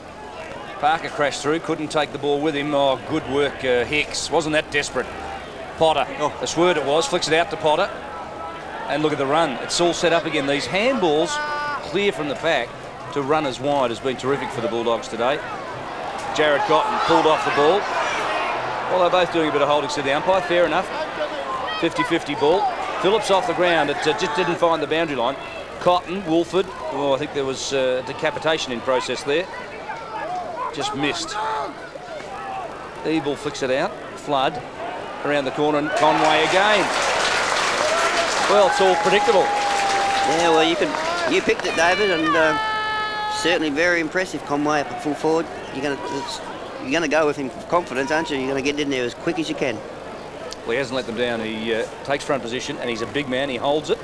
Parker crashed through, couldn't take the ball with him. Oh, good work, Hicks. Wasn't that desperate? Potter, a sword it was, flicks it out to Potter. And look at the run. It's all set up again. These handballs clear from the pack to runners wide has been terrific for the Bulldogs today. Jared Cotton pulled off the ball. Well, they're both doing a bit of holding to the umpire. Fair enough. 50-50 ball. Phillips off the ground. It just didn't find the boundary line. Cotton, Wolford. Oh, I think there was decapitation in process there. Just missed. Ebel flicks it out. Flood around the corner, and Conway again. Well, it's all predictable. Yeah, well, you picked it, David, and certainly very impressive. Conway up at full forward. You're going to go with him with confidence, aren't you? You're going to get in there as quick as you can. Well, he hasn't let them down. He takes front position, and he's a big man. He holds it,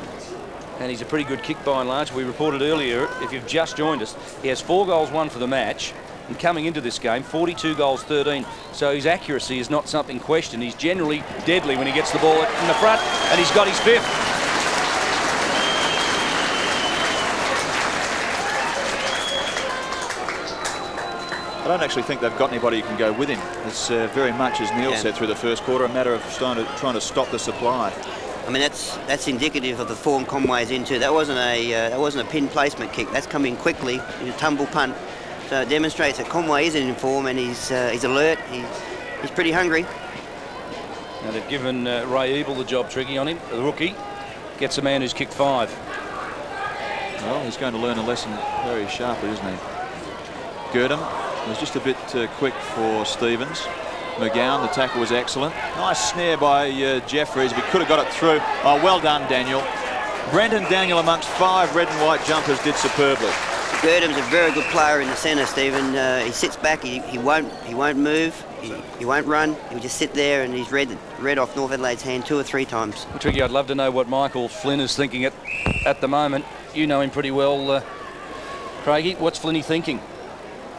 and he's a pretty good kick by and large. We reported earlier, if you've just joined us, he has 4 goals, 1 for the match. And coming into this game, 42 goals, 13. So his accuracy is not something questioned. He's generally deadly when he gets the ball in the front, and he's got his 5th. I don't actually think they've got anybody who can go with him. It's very much, as Neil said through the first quarter, a matter of trying to stop the supply. I mean, that's indicative of the form Conway's into. That wasn't a pin placement kick. That's come in quickly in a tumble punt. So it demonstrates that Conway is in form, and he's alert. He's pretty hungry. Now they've given Ray Ebel the job tricky on him. The rookie gets a man who's kicked 5. Well, he's going to learn a lesson very sharply, isn't he? Girdham was just a bit quick for Stevens. McGowan, the tackle was excellent. Nice snare by Jeffries, but he could have got it through. Oh, well done, Daniel. Brendan Daniel amongst 5 red and white jumpers did superbly. Girdham's a very good player in the centre, Stephen. He sits back. He won't move. He won't run. He'll just sit there, and he's read off North Adelaide's hand 2 or 3 times. Well, Tricky, I'd love to know what Michael Flynn is thinking at the moment. You know him pretty well, Craigie. What's Flinny thinking?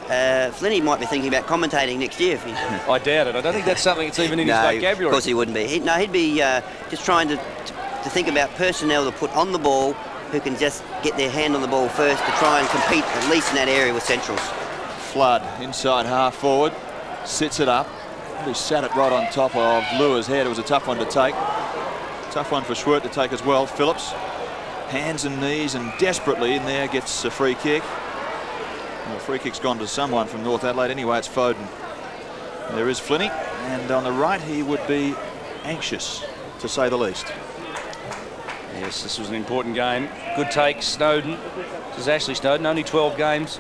Flinny might be thinking about commentating next year. I doubt it. I don't think that's something that's even in his vocabulary. Of course he wouldn't be. He'd be just trying to think about personnel to put on the ball who can just get their hand on the ball first to try and compete at least in that area with Centrals. Flood inside half forward, sits it up. He sat it right on top of Lure's head. It was a tough one to take. Tough one for Schwert to take as well. Phillips, hands and knees, and desperately in there gets a free kick. Well, the free kick's gone to someone from North Adelaide. Anyway, it's Foden. There is Flinny, and on the right he would be anxious, to say the least. Yes, this was an important game. Good take, Snowden. This is Ashley Snowden, only 12 games.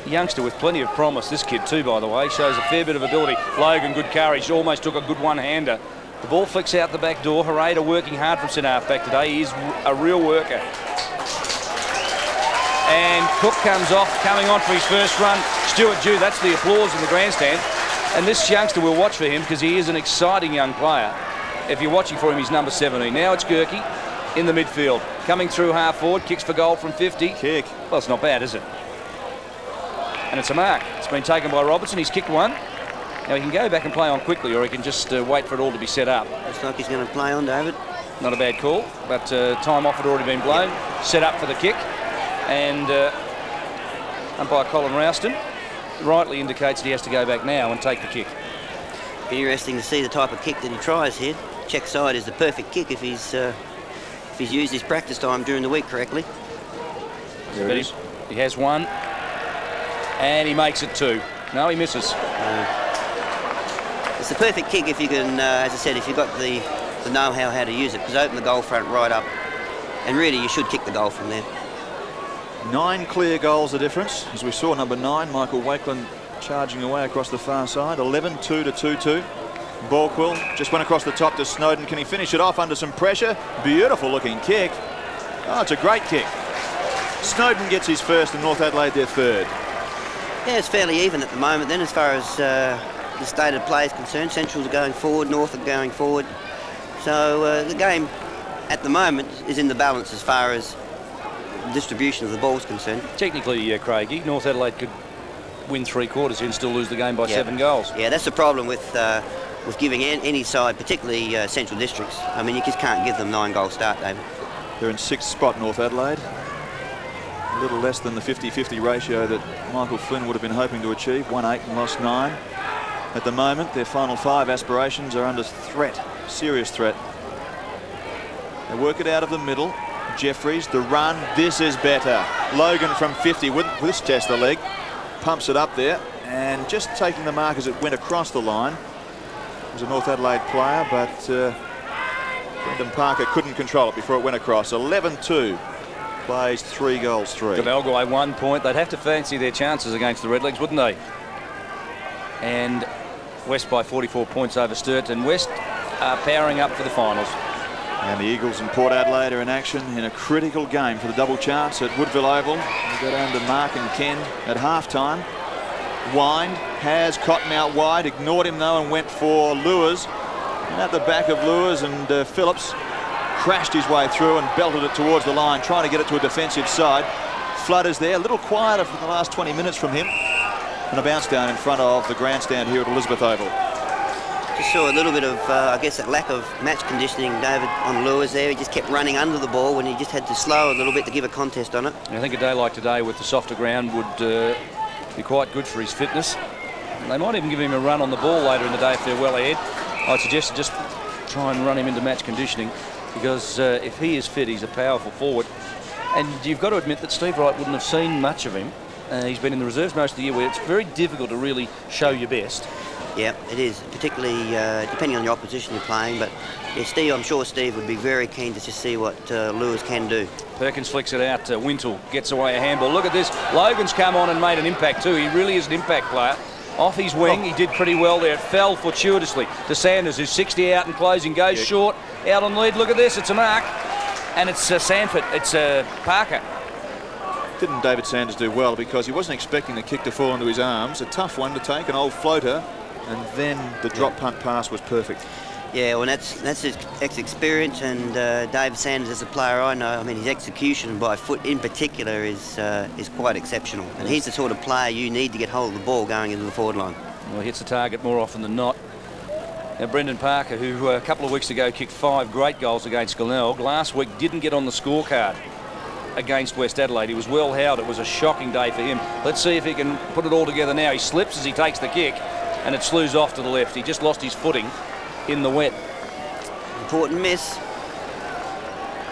A youngster with plenty of promise. This kid too, by the way, shows a fair bit of ability. Logan, good courage, almost took a good one-hander. The ball flicks out the back door. Harada working hard from centre half back today. He is a real worker. And Cook comes off, coming on for his first run. Stuart Dew, that's the applause in the grandstand. And this youngster will watch for him because he is an exciting young player. If you're watching for him, he's number 17. Now it's Gerke in the midfield. Coming through half forward, kicks for goal from 50. Kick. Well, it's not bad, is it? And it's a mark. It's been taken by Robertson. He's kicked one. Now he can go back and play on quickly, or he can just wait for it all to be set up. Looks like he's going to play on, David. Not a bad call, but time off had already been blown. Yep. Set up for the kick. And umpire Colin Rouston rightly indicates that he has to go back now and take the kick. Be interesting to see the type of kick that he tries here. Check side is the perfect kick if he's used his practice time during the week correctly. There it is. He has one. And he makes it 2. No, he misses. It's the perfect kick if you can, as I said, if you've got the know-how how to use it, because open the goal front right up. And really, you should kick the goal from there. 9 clear goals the difference, as we saw number 9, Michael Wakeland, charging away across the far side. 11-2 to 2-2. Balquill just went across the top to Snowden. Can he finish it off under some pressure? Beautiful looking kick. Oh, it's a great kick. Snowden gets his first and North Adelaide their third. Yeah, it's fairly even at the moment then as far as the state of play is concerned. Central's are going forward, North are going forward. So the game at the moment is in the balance as far as the distribution of the ball is concerned. Technically, Craigie, North Adelaide could win 3/4 and still lose the game by 7 goals. Yeah, that's the problem with giving any side, particularly Central Districts. I mean, you just can't give them 9-goal start, David. They're in 6th spot, North Adelaide. A little less than the 50-50 ratio that Michael Flynn would have been hoping to achieve. Won 8 and lost 9. At the moment, their final 5 aspirations are under threat, serious threat. They work it out of the middle. Jeffries, the run, this is better. Logan from 50 with this test the leg, pumps it up there, and just taking the mark as it went across the line. It was a North Adelaide player, but Brendan Parker couldn't control it before it went across. 11-2. Plays 3 goals 3. Galway 1 point. They'd have to fancy their chances against the Redlegs, wouldn't they? And West by 44 points over Sturt, and West are powering up for the finals. And the Eagles and Port Adelaide are in action in a critical game for the double chance at Woodville Oval. We go down to Mark and Ken at half-time. Wind has Cotton out wide, ignored him though and went for Lewis. And at the back of Lewis and Phillips crashed his way through and belted it towards the line, trying to get it to a defensive side. Flood is there, a little quieter for the last 20 minutes from him. And a bounce down in front of the grandstand here at Elizabeth Oval. Just saw a little bit of, I guess, that lack of match conditioning, David, on Lewis there. He just kept running under the ball when he just had to slow a little bit to give a contest on it. I think a day like today with the softer ground would be quite good for his fitness. And they might even give him a run on the ball later in the day if they're well ahead. I'd suggest just try and run him into match conditioning, because if he is fit, he's a powerful forward. And you've got to admit that Steve Wright wouldn't have seen much of him. He's been in the reserves most of the year, where it's very difficult to really show your best. Yeah, it is, particularly depending on the opposition you're playing. But yeah, Steve, I'm sure Steve would be very keen to just see what Lewis can do. Perkins flicks it out. Wintle gets away a handball. Look at this. Logan's come on and made an impact too. He really is an impact player. Off his wing, he did pretty well there. It fell fortuitously to Sanders, who's 60 out and closing, goes short, out on lead. Look at this, it's a mark. And it's Sanford, it's Parker. Didn't David Sanders do well, because he wasn't expecting the kick to fall into his arms. A tough one to take, an old floater, and then the drop punt pass was perfect. Yeah, well, that's his experience, and David Sanders, as a player I know, I mean, his execution by foot in particular is quite exceptional. And he's the sort of player you need to get hold of the ball going into the forward line. Well, he hits the target more often than not. Now, Brendan Parker, who a couple of weeks ago kicked 5 great goals against Glenelg, last week didn't get on the scorecard against West Adelaide. He was well held. It was a shocking day for him. Let's see if he can put it all together now. He slips as he takes the kick, and it slews off to the left. He just lost his footing in the wet. Important miss.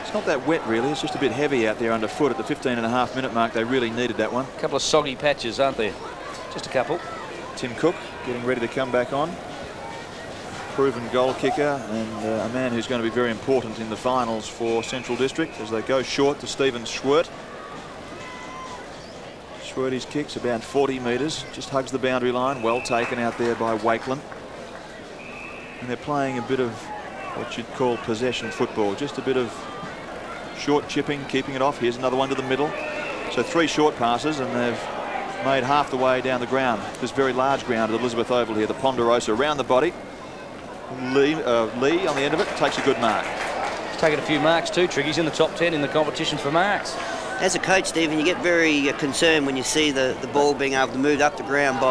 It's not that wet really, it's just a bit heavy out there underfoot at the 15.5-minute mark. They really needed that one. A couple of soggy patches, aren't there? Just a couple. Tim Cook getting ready to come back on. Proven goal kicker, and a man who's going to be very important in the finals for Central District as they go short to Stephen Schwert. Schwert's kicks about 40 metres, just hugs the boundary line. Well taken out there by Wakeland. And they're playing a bit of what you'd call possession football, just a bit of short chipping, keeping it off. Here's another one to the middle. So 3 short passes, and they've made half the way down the ground. This very large ground at Elizabeth Oval here, the Ponderosa around the body. Lee on the end of it takes a good mark. He's taken a few marks too, Trick. He's in the top 10 in the competition for marks. As a coach, Stephen, you get very concerned when you see the ball being able to move up the ground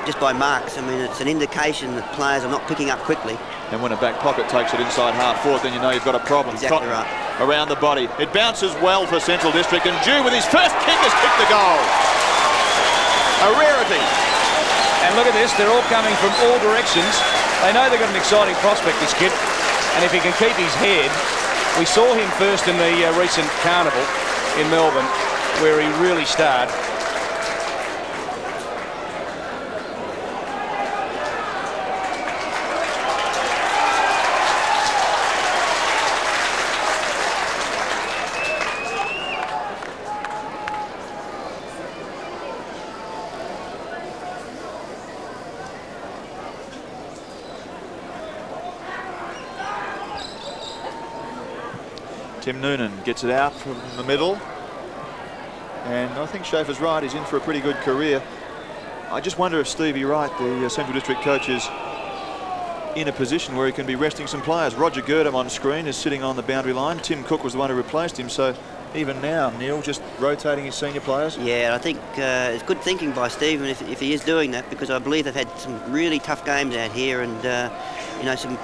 just by marks. I mean, it's an indication that players are not picking up quickly. And when a back pocket takes it inside half forward, then you know you've got a problem. Exactly right. Around the body. It bounces well for Central District, and Dew with his first kick has kicked the goal. A rarity. And look at this, they're all coming from all directions. They know they've got an exciting prospect, this kid. And if he can keep his head, we saw him first in the recent carnival in Melbourne, where he really starred. Tim Noonan gets it out from the middle. And I think Schaefer's right, he's in for a pretty good career. I just wonder if Stevie Wright, the Central District coach, is in a position where he can be resting some players. Roger Girdham on screen is sitting on the boundary line. Tim Cook was the one who replaced him, so even now, Neil, just rotating his senior players. Yeah, I think it's good thinking by Stephen if he is doing that, because I believe they've had some really tough games out here, and you know,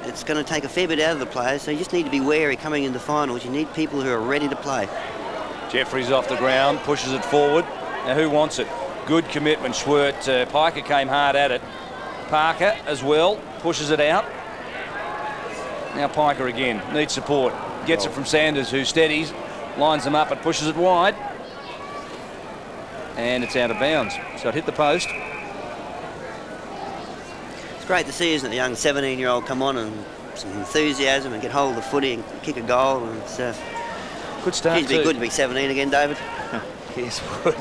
it's going to take a fair bit out of the players, so you just need to be wary coming into the finals. You need people who are ready to play. Jeffries off the ground, pushes it forward. Now who wants it? Good commitment, Schwert. Piker came hard at it. Parker as well, pushes it out. Now Piker again, needs support. Gets it from Sanders, who steadies, lines them up and pushes it wide. And it's out of bounds. So it hit the post. It's great to see, isn't it, the young 17-year-old come on and some enthusiasm and get hold of the footy and kick a goal. And it's good start. It'd be good to be 17 again, David. Yes, would.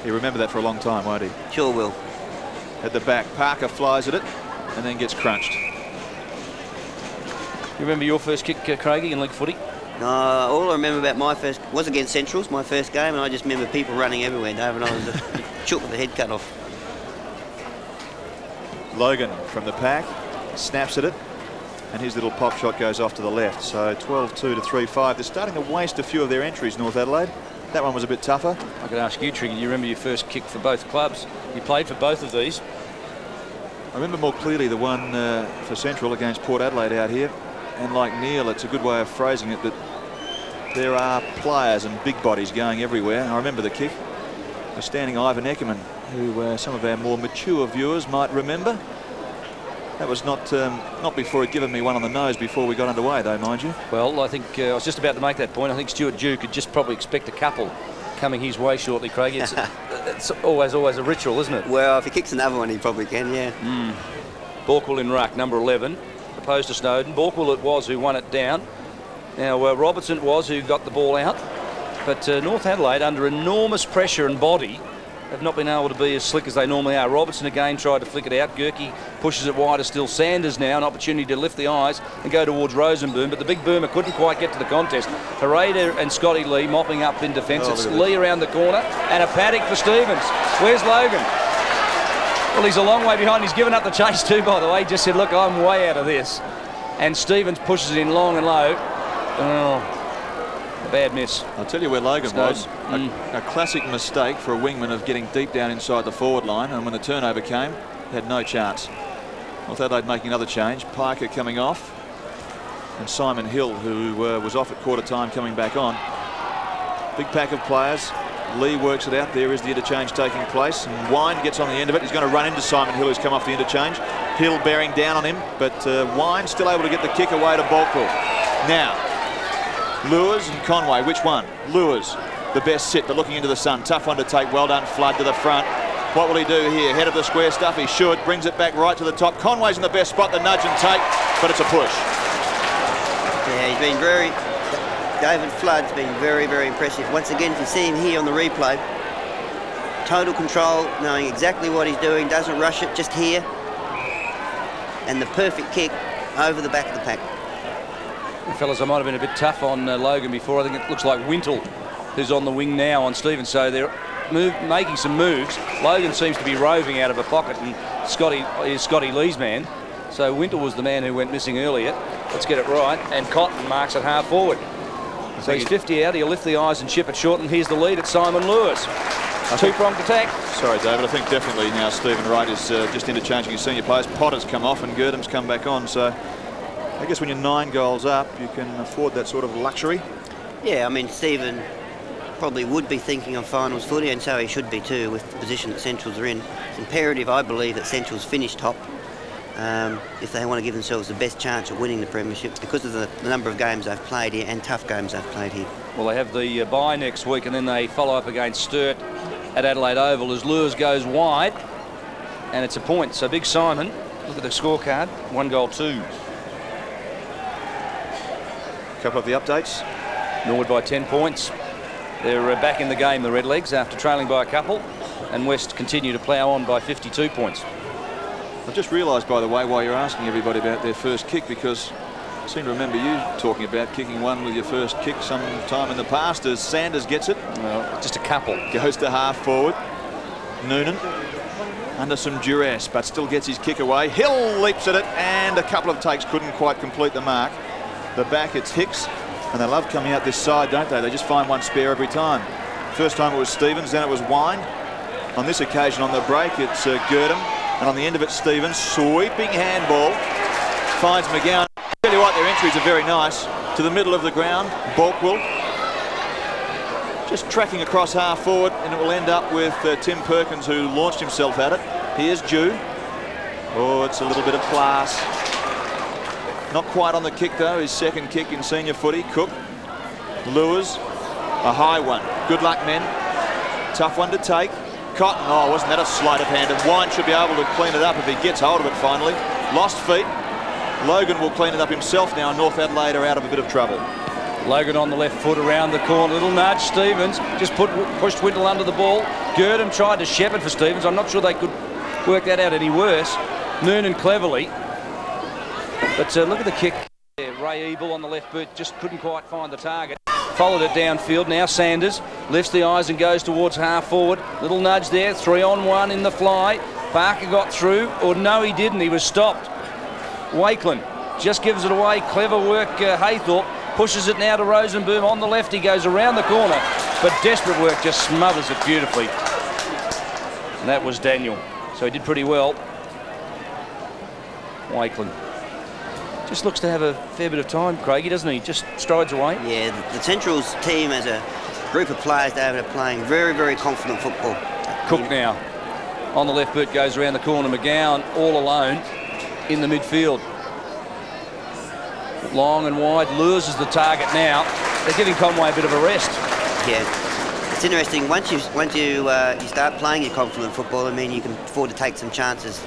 He'll remember that for a long time, won't he? Sure will. At the back, Parker flies at it and then gets crunched. You remember your first kick, Craigie, in league footy? All I remember about my first was against Centrals, my first game, and I just remember people running everywhere, David, and I was just shook with the head cut off. Logan from the pack, snaps at it, and his little pop shot goes off to the left. So 12-2 to 3-5. They're starting to waste a few of their entries, North Adelaide. That one was a bit tougher. I could ask you, Trigger, you remember your first kick for both clubs? You played for both of these. I remember more clearly the one for Central against Port Adelaide out here. And like Neil, it's a good way of phrasing it that there are players and big bodies going everywhere. I remember the kick. A standing Ivan Eckerman, who some of our more mature viewers might remember. That was not before he'd given me one on the nose before we got underway, though, mind you. Well, I think I was just about to make that point. I think Stuart Dew could just probably expect a couple coming his way shortly, Craig. It's always a ritual, isn't it? Well, if he kicks another one, he probably can, yeah. Borkwell in ruck, number 11, opposed to Snowden. Borkwell it was who won it down. Now, Robertson was who got the ball out. But North Adelaide, under enormous pressure and body, have not been able to be as slick as they normally are. Robertson again tried to flick it out. Gerke pushes it wider still. Sanders now, an opportunity to lift the eyes and go towards Rosenboom, but the big boomer couldn't quite get to the contest. Hereda and Scotty Lee mopping up in defence. It's Lee around the corner and a paddock for Stevens. Where's Logan? Well, he's a long way behind. He's given up the chase too, by the way. He just said, look, I'm way out of this. And Stevens pushes it in long and low. Oh, a bad miss. I'll tell you where Logan was. A classic mistake for a wingman of getting deep down inside the forward line, and when the turnover came, had no chance. North Adelaide making another change. Piker coming off, and Simon Hill, who was off at quarter time, coming back on. Big pack of players. Lee works it out. There is the interchange taking place, and Wine gets on the end of it. He's going to run into Simon Hill, who's come off the interchange. Hill bearing down on him, but Wine still able to get the kick away to Borkwell. Now, Lewis and Conway, which one? Lewis, the best sit, but looking into the sun. Tough one to take. Well done, Flood to the front. What will he do here? Head of the square stuff. He should. Brings it back right to the top. Conway's in the best spot, the nudge and take, but it's a push. Yeah, he's been very... David Flood's been very, very impressive. Once again, if you see him here on the replay, total control, knowing exactly what he's doing, doesn't rush it, just here. And the perfect kick over the back of the pack. Fellas, I might have been a bit tough on Logan before. I think it looks like Wintle, who's on the wing now on Stevens. So they're making some moves. Logan seems to be roving out of a pocket, and Scotty is Scotty Lee's man. So Wintle was the man who went missing earlier. Let's get it right. And Cotton marks it half forward. So he's 50 out. He'll lift the eyes and chip it short. And here's the lead at Simon Lewis. Two-pronged attack. Sorry, David. I think definitely now Stephen Wright is just interchanging his senior players. Potter's come off and Girdham's come back on. So I guess when you're 9 goals up, you can afford that sort of luxury. Yeah, I mean, Stephen probably would be thinking of finals footy, and so he should be too, with the position that Centrals are in. It's imperative, I believe, that Centrals finish top if they want to give themselves the best chance of winning the premiership, because of the number of games they've played here and tough games they've played here. Well, they have the bye next week, and then they follow up against Sturt at Adelaide Oval as Lures goes wide, and it's a point. So Big Simon, look at the scorecard, 1 goal 2. A couple of the updates. Norwood by 10 points. They're back in the game, the Redlegs, after trailing by a couple, and West continue to plough on by 52 points. I've just realised, by the way, why you're asking everybody about their first kick, because I seem to remember you talking about kicking one with your first kick some time in the past as Sanders gets it. Well, just a couple. Goes to half forward. Noonan under some duress, but still gets his kick away. Hill leaps at it, and a couple of takes couldn't quite complete the mark. The back, it's Hicks, and they love coming out this side, don't they? They just find one spare every time. First time it was Stevens, then it was Wine. On this occasion, on the break, it's Girdham, and on the end of it, Stevens. Sweeping handball. Finds McGowan. I tell you what, their entries are very nice. To the middle of the ground, Balkwell. Just tracking across half forward, and it will end up with Tim Perkins, who launched himself at it. Here's Jew. Oh, it's a little bit of class. Not quite on the kick, though. His second kick in senior footy. Cook. Lures. A high one. Good luck, men. Tough one to take. Cotton. Oh, wasn't that a sleight of hand? And Wine should be able to clean it up if he gets hold of it finally. Lost feet. Logan will clean it up himself now. North Adelaide are out of a bit of trouble. Logan on the left foot around the corner. Little nudge. Stevens just pushed Wintle under the ball. Girdham tried to shepherd for Stevens. I'm not sure they could work that out any worse. Noonan cleverly. But look at the kick. Ray Ebel on the left boot just couldn't quite find the target. Followed it downfield. Now Sanders lifts the eyes and goes towards half forward. Little nudge there. 3-on-1 in the fly. Barker got through. Or no, he didn't. He was stopped. Wakeland just gives it away. Clever work. Haythorpe pushes it now to Rosenboom on the left. He goes around the corner, but desperate work just smothers it beautifully. And that was Daniel. So he did pretty well. Wakeland just looks to have a fair bit of time, Craigie, doesn't he? Just strides away. Yeah, the Central's team as a group of players, David, are playing very, very confident football. Cook now on the left boot goes around the corner. McGowan all alone in the midfield. Long and wide. Lures is the target now. They're giving Conway a bit of a rest. Yeah, it's interesting. Once you start playing your confident football, I mean, you can afford to take some chances.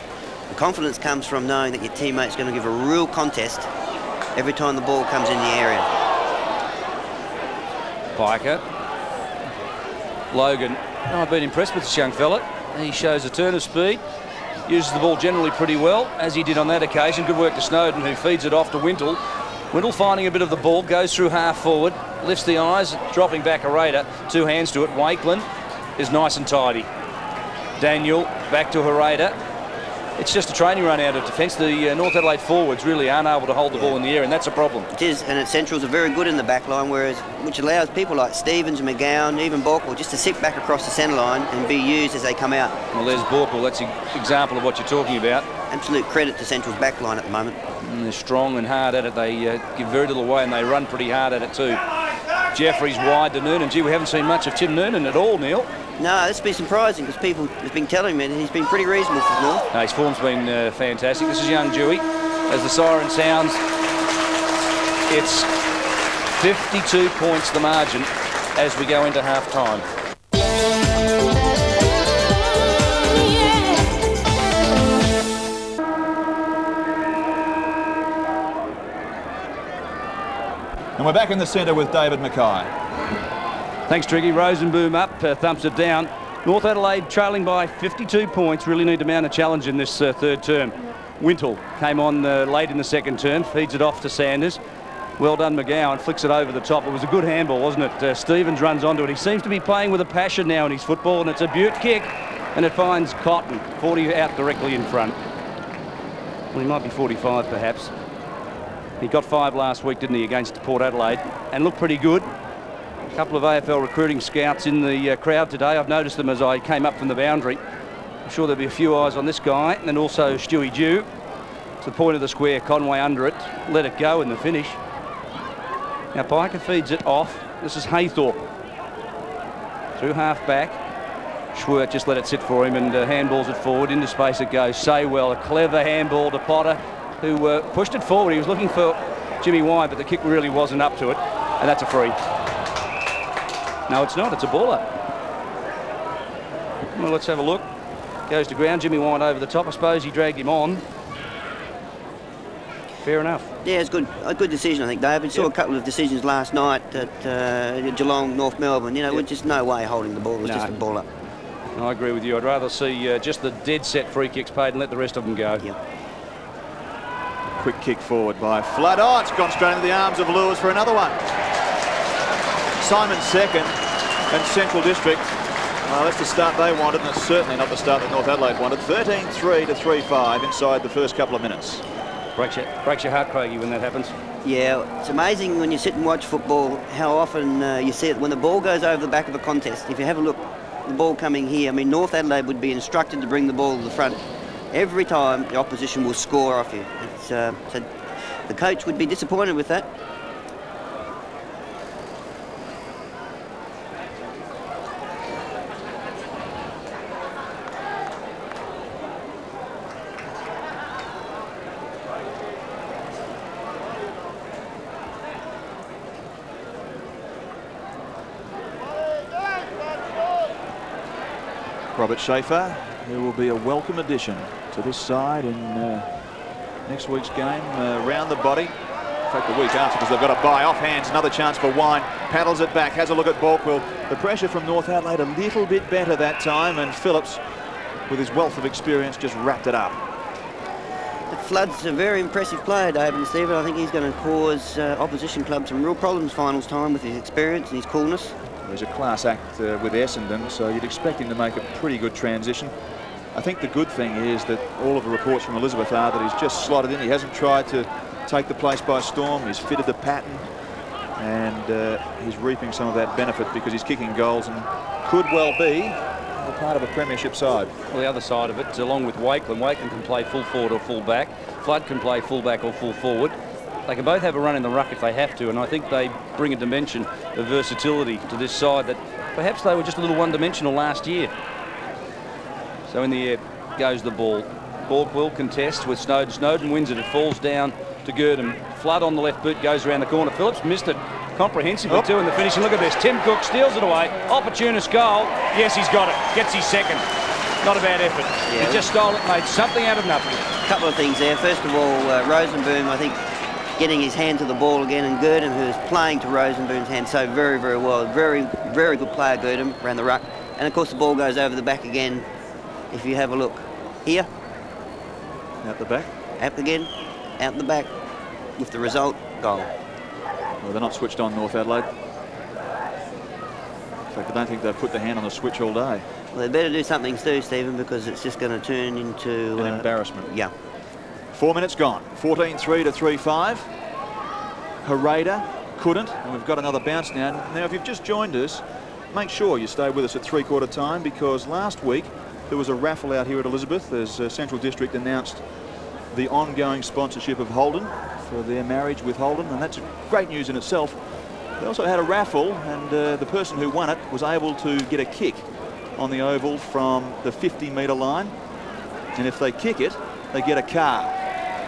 The confidence comes from knowing that your teammate's going to give a real contest every time the ball comes in the area. Piker. Logan. Oh, I've been impressed with this young fella. He shows a turn of speed. Uses the ball generally pretty well, as he did on that occasion. Good work to Snowden, who feeds it off to Wintle. Wintle finding a bit of the ball, goes through half forward, lifts the eyes, dropping back a raider. 2 hands to it. Wakeland is nice and tidy. Daniel back to Hereda. It's just a training run out of defence. The North Adelaide forwards really aren't able to hold the ball in the air, and that's a problem. It is, and its Centrals are very good in the back line, which allows people like Stevens, McGowan, even Borkle, just to sit back across the centre line and be used as they come out. Well, there's Borkle. That's an example of what you're talking about. Absolute credit to Central's back line at the moment. And they're strong and hard at it. They give very little away, and they run pretty hard at it too. Jeffries wide to Noonan. Gee, we haven't seen much of Tim Noonan at all, Neil. No, that's been surprising because people have been telling me that he's been pretty reasonable for North. No, his form's been fantastic. This is young Dewey. As the siren sounds, it's 52 points the margin as we go into half-time. And we're back in the centre with David Mackay. Thanks, Triggy. Rosenboom up, thumps it down. North Adelaide trailing by 52 points. Really need to mount a challenge in this third term. Wintle came on late in the second term, feeds it off to Sanders. Well done, McGowan, flicks it over the top. It was a good handball, wasn't it? Stevens runs onto it. He seems to be playing with a passion now in his football, and it's a beaut kick, and it finds Cotton, 40 out directly in front. Well, he might be 45 perhaps. He got 5 last week, didn't he, against Port Adelaide, and looked pretty good. A couple of AFL recruiting scouts in the crowd today. I've noticed them as I came up from the boundary. I'm sure there'll be a few eyes on this guy, and also Stewie Dew. To the point of the square, Conway under it, let it go in the finish. Now Piker feeds it off. This is Haythorpe. Through half back. Schwert just let it sit for him and handballs it forward. Into space it goes. Saywell, a clever handball to Potter, who pushed it forward. He was looking for Jimmy Wine, but the kick really wasn't up to it, and that's a free. No, it's not. It's a baller. Well, let's have a look. Goes to ground. Jimmy White over the top. I suppose he dragged him on. Fair enough. Yeah, it's good. A good decision, I think, Dave. We saw a couple of decisions last night at Geelong, North Melbourne. You know, with just no way holding the ball. It was just a ball up. I agree with you. I'd rather see just the dead set free kicks paid and let the rest of them go. Yeah. Quick kick forward by Flood. Oh, it's gone straight into the arms of Lewis for another one. Simon's second, and Central District. Well, that's the start they wanted, and it's certainly not the start that North Adelaide wanted. 13-3 to 3-5 inside the first couple of minutes. Breaks your heart, Craigie, when that happens. Yeah, it's amazing when you sit and watch football how often you see it when the ball goes over the back of a contest. If you have a look, the ball coming here, I mean, North Adelaide would be instructed to bring the ball to the front. Every time the opposition will score off you. So the coach would be disappointed with that. Robert Schaefer, who will be a welcome addition to this side in next week's game. Round the body. In fact, the week after, because they've got to buy off hands. Another chance for Wine. Paddles it back. Has a look at Borkwill. The pressure from North Adelaide a little bit better that time. And Phillips, with his wealth of experience, just wrapped it up. Flood's a very impressive player, David and Stephen. I think he's going to cause opposition clubs some real problems finals time with his experience and his coolness. There's a class act with Essendon, so you'd expect him to make a pretty good transition. I think the good thing is that all of the reports from Elizabeth are that he's just slotted in. He hasn't tried to take the place by storm. He's fitted the pattern, and he's reaping some of that benefit because he's kicking goals and could well be a part of a premiership side. Well, the other side of it, along with Wakeland can play full forward or full back. Flood can play full back or full forward. They can both have a run in the ruck if they have to, and I think they bring a dimension of versatility to this side that perhaps they were just a little one-dimensional last year. So in the air goes the ball. Borkwill contests with Snowden. Snowden wins it. It falls down to Gurdon. Flood on the left boot goes around the corner. Phillips missed it comprehensively too in the finishing. Look at this. Tim Cook steals it away. Opportunist goal. Yes, he's got it. Gets his second. Not a bad effort. Yeah. He just stole it, made something out of nothing. A couple of things there. First of all, Rosenboom, I think, getting his hand to the ball again, and Gurdon, who's playing to Rosenboom's hand so very, very well. Very, very good player, Gurdon, around the ruck. And of course the ball goes over the back again. If you have a look here. Out the back. Out again, out the back, with the result, goal. Well, they're not switched on, North Adelaide. In fact, I don't think they've put their hand on the switch all day. Well, they better do something too, Stephen, because it's just going to turn into... an embarrassment. Yeah. 4 minutes gone. 14-3 to 3-5. Harada couldn't, and we've got another bounce now. Now, if you've just joined us, make sure you stay with us at three-quarter time, because last week there was a raffle out here at Elizabeth as Central District announced the ongoing sponsorship of Holden for their marriage with Holden, and that's great news in itself. They also had a raffle, and the person who won it was able to get a kick on the oval from the 50-metre line, and if they kick it, they get a car.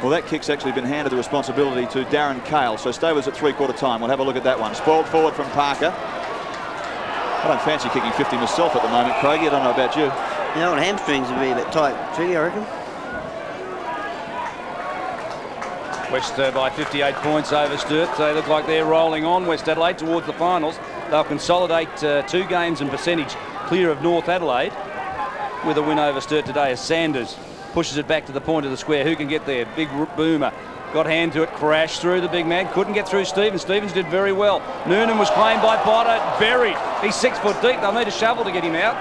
Well, that kick's actually been handed the responsibility to Darren Cale, so stay with us at three-quarter time. We'll have a look at that one. Spoiled forward from Parker. I don't fancy kicking 50 myself at the moment, Craigie. I don't know about you. You know what, hamstrings would be a bit tight, Triggy, I reckon. West by 58 points over Sturt. They look like they're rolling on, West Adelaide, towards the finals. They'll consolidate 2 games in percentage clear of North Adelaide with a win over Sturt today as Sanders pushes it back to the point of the square. Who can get there? Big boomer. Got hand to it, crashed through the big man. Couldn't get through Stevens. Stevens did very well. Noonan was claimed by Potter. Buried. He's 6 foot deep. They'll need a shovel to get him out.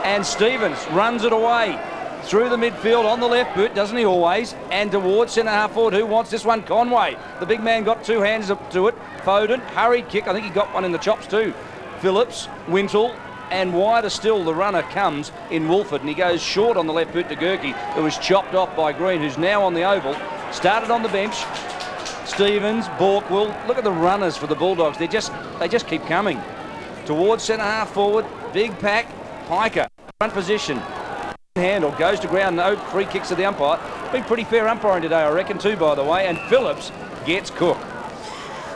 And Stevens runs it away through the midfield on the left boot, doesn't he always? And towards centre half forward. Who wants this one? Conway. The big man got 2 hands up to it. Foden, hurried kick. I think he got one in the chops too. Phillips, Wintle, and wider still the runner comes in Wolford, and he goes short on the left boot to Gerke, who was chopped off by Green, who's now on the oval. Started on the bench. Stevens, Borkwill. Look at the runners for the Bulldogs. They just keep coming. Towards centre half forward. Big pack. Piker. Front position. Handle. Goes to ground. No free kicks to the umpire. Been pretty fair umpiring today, I reckon, too, by the way. And Phillips gets Cook.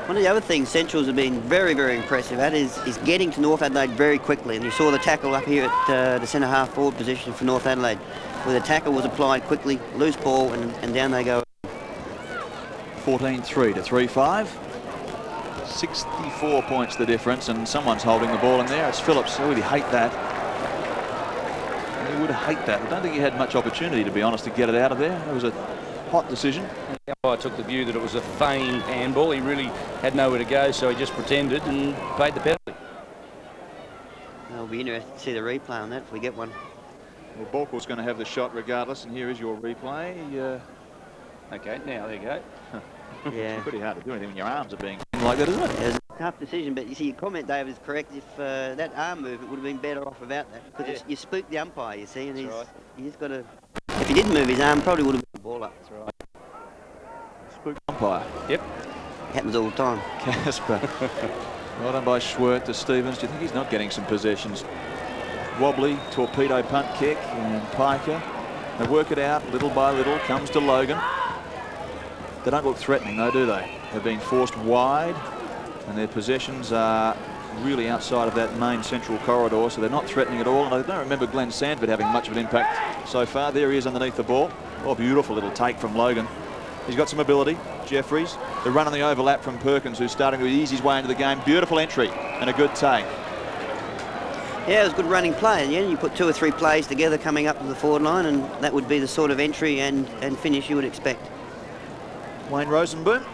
One of the other things Centrals have been very, very impressive at is getting to North Adelaide very quickly. And you saw the tackle up here at the centre half forward position for North Adelaide, where the tackle was applied quickly, loose ball, and down they go. 14-3 to 3-5. 64 points the difference, and someone's holding the ball in there. It's Phillips. I really hate that. He would hate that. I don't think he had much opportunity, to be honest, to get it out of there. It was a hot decision. I took the view that it was a feigned handball. He really had nowhere to go, so he just pretended and paid the penalty. It'll be interesting to see the replay on that if we get one. Well, Borkel's going to have the shot regardless, and here is your replay. Okay, now there you go. Yeah. It's pretty hard to do anything when your arms are being like that, isn't it? It was a tough decision, but you see, your comment, David, is correct. If that arm movement would have been better off without that, because you spooked the umpire, you see, and Right. you just got to. If he didn't move his arm, probably would have been the ball up. That's right. Spook umpire. Yep. Happens all the time. Casper. Well done by Schwert to Stevens. Do you think he's not getting some possessions? Wobbly, torpedo punt kick, and Piker. They work it out little by little. Comes to Logan. They don't look threatening though, do they? They've been forced wide, and their possessions are really outside of that main central corridor, so they're not threatening at all. And I don't remember Glenn Sandford having much of an impact so far. There he is underneath the ball. Oh, beautiful little take from Logan. He's got some ability. Jeffries, the run on the overlap from Perkins, who's starting to ease his way into the game. Beautiful entry and a good take. Yeah, it was good running play, and you put 2 or 3 plays together coming up to the forward line, and that would be the sort of entry and finish you would expect. Wayne Rosenboom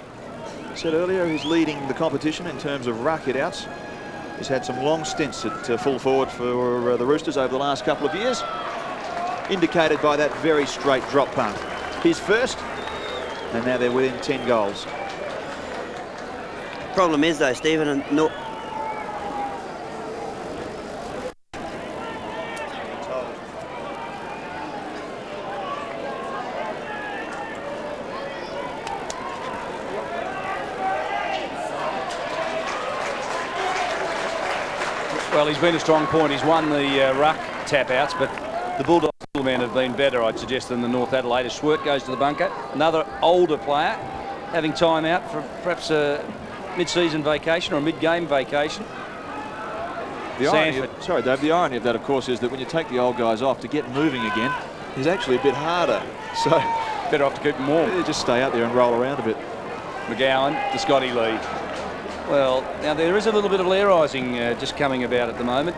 said earlier he's leading the competition in terms of ruck hit-outs. He's had some long stints at full forward for the Roosters over the last couple of years, indicated by that very straight drop punt. His first, and now they're within 10 goals. Problem is, though, Stephen, and no. Well, he's been a strong point. He's won the ruck tap-outs, but the Bulldogs men have been better, I'd suggest, than the North Adelaide. Schwert goes to the bunker. Another older player having time out for perhaps a mid-season vacation or a mid-game vacation. The irony sorry, Dave, the irony of that, of course, is that when you take the old guys off, to get moving again is actually a bit harder. So better off to keep them warm. Yeah, just stay out there and roll around a bit. McGowan to Scotty Lee. Well, now there is a little bit of lair-rising just coming about at the moment.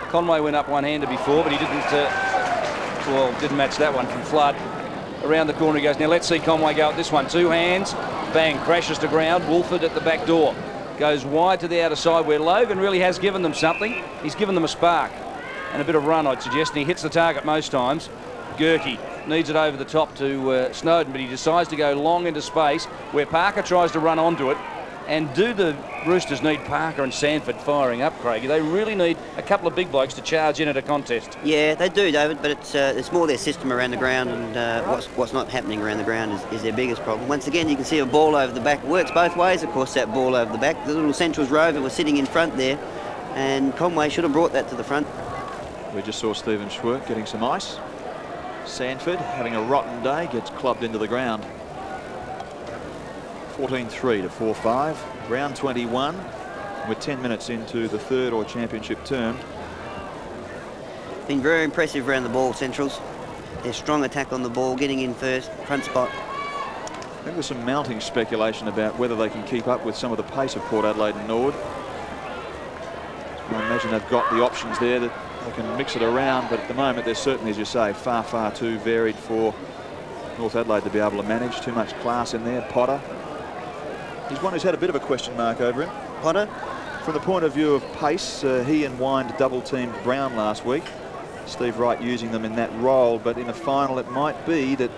Conway went up one-handed before, but he didn't match that one from Flood. Around the corner he goes. Now let's see Conway go at this one. 2 hands, bang, crashes to ground. Wolford at the back door. Goes wide to the outer side where Logan really has given them something. He's given them a spark and a bit of run, I'd suggest, and he hits the target most times. Gerke needs it over the top to Snowden, but he decides to go long into space where Parker tries to run onto it. And do the Roosters need Parker and Sandford firing up, Craig? They really need a couple of big blokes to charge in at a contest. Yeah, they do, David, but it's more their system around the ground, and what's not happening around the ground is their biggest problem. Once again, you can see a ball over the back. It works both ways, of course, that ball over the back. The little Centrals rover was sitting in front there, and Conway should have brought that to the front. We just saw Stephen Schwert getting some ice. Sandford, having a rotten day, gets clubbed into the ground. 14-3 to 4-5, round 21. We're 10 minutes into the third or championship term. Been very impressive around the ball, Centrals. Their strong attack on the ball, getting in first, front spot. I think there's some mounting speculation about whether they can keep up with some of the pace of Port Adelaide and Nord. I imagine they've got the options there that they can mix it around, but at the moment they're certainly, as you say, far, far too varied for North Adelaide to be able to manage. Too much class in there. Potter. He's one who's had a bit of a question mark over him. Potter? From the point of view of pace, he and Wind double-teamed Brown last week. Steve Wright using them in that role, but in a final it might be that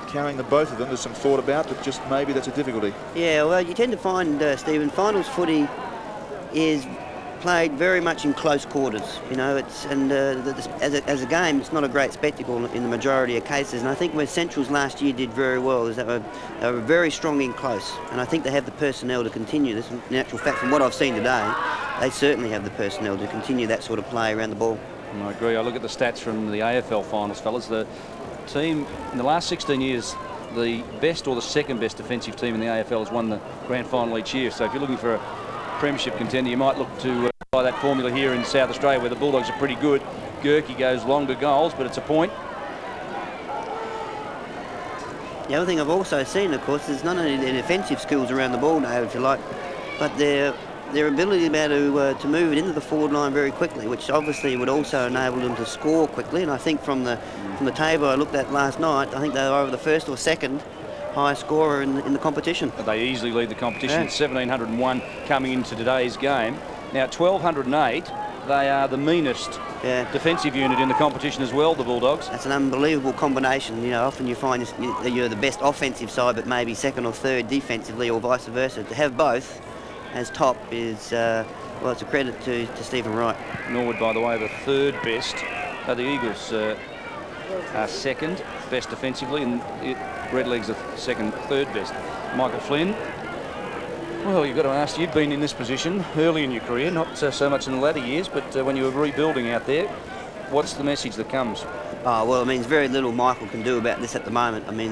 carrying the both of them, there's some thought about, but just maybe that's a difficulty. Yeah, well, you tend to find, Stephen, finals footy is played very much in close quarters. You know, it's as a game, it's not a great spectacle in the majority of cases. And I think where Centrals last year did very well is that they were very strong in close. And I think they have the personnel to continue this. In actual fact, from what I've seen today, they certainly have the personnel to continue that sort of play around the ball. I agree. I look at the stats from the AFL finals, fellas. The team in the last 16 years the best or the second best defensive team in the AFL has won the grand final each year. So if you're looking for a premiership contender, you might look to apply that formula here in South Australia, where the Bulldogs are pretty good. Gurkey goes longer goals, but it's a point. The other thing I've also seen, of course, is not only their defensive skills around the ball now, if you like, but their ability to move it into the forward line very quickly, which obviously would also enable them to score quickly. And I think from the table I looked at last night, I think they were over the first or second highest scorer in the competition. They easily lead the competition. Yeah. At 1,701 coming into today's game. Now, at 1,208, they are the meanest defensive unit in the competition as well, the Bulldogs. That's an unbelievable combination. You know, often you find that you're the best offensive side, but maybe second or third defensively, or vice versa. To have both as top is, well, it's a credit to Stephen Wright. Norwood, by the way, the third best. The Eagles are second best defensively, and Redlegs are third best. Michael Flynn. Well, you've got to ask, you've been in this position early in your career, not so much in the latter years, but when you were rebuilding out there, what's the message that comes? Oh, well, I mean, there's very little Michael can do about this at the moment. I mean,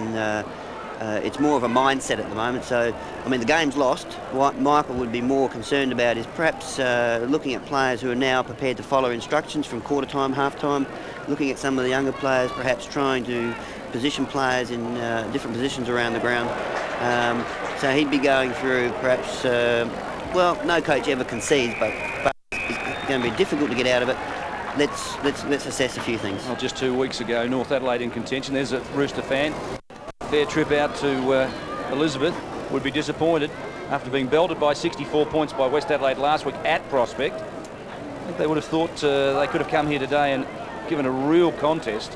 it's more of a mindset at the moment. So, I mean, the game's lost. What Michael would be more concerned about is perhaps looking at players who are now prepared to follow instructions from quarter time, half time, looking at some of the younger players, perhaps trying to position players in different positions around the ground. So he'd be going through perhaps, well, no coach ever concedes, but it's going to be difficult to get out of it. Let's assess a few things. Well, just 2 weeks ago, North Adelaide in contention. There's a Rooster fan. Fair trip out to Elizabeth. Would be disappointed after being belted by 64 points by West Adelaide last week at Prospect. I think they would have thought they could have come here today and given a real contest.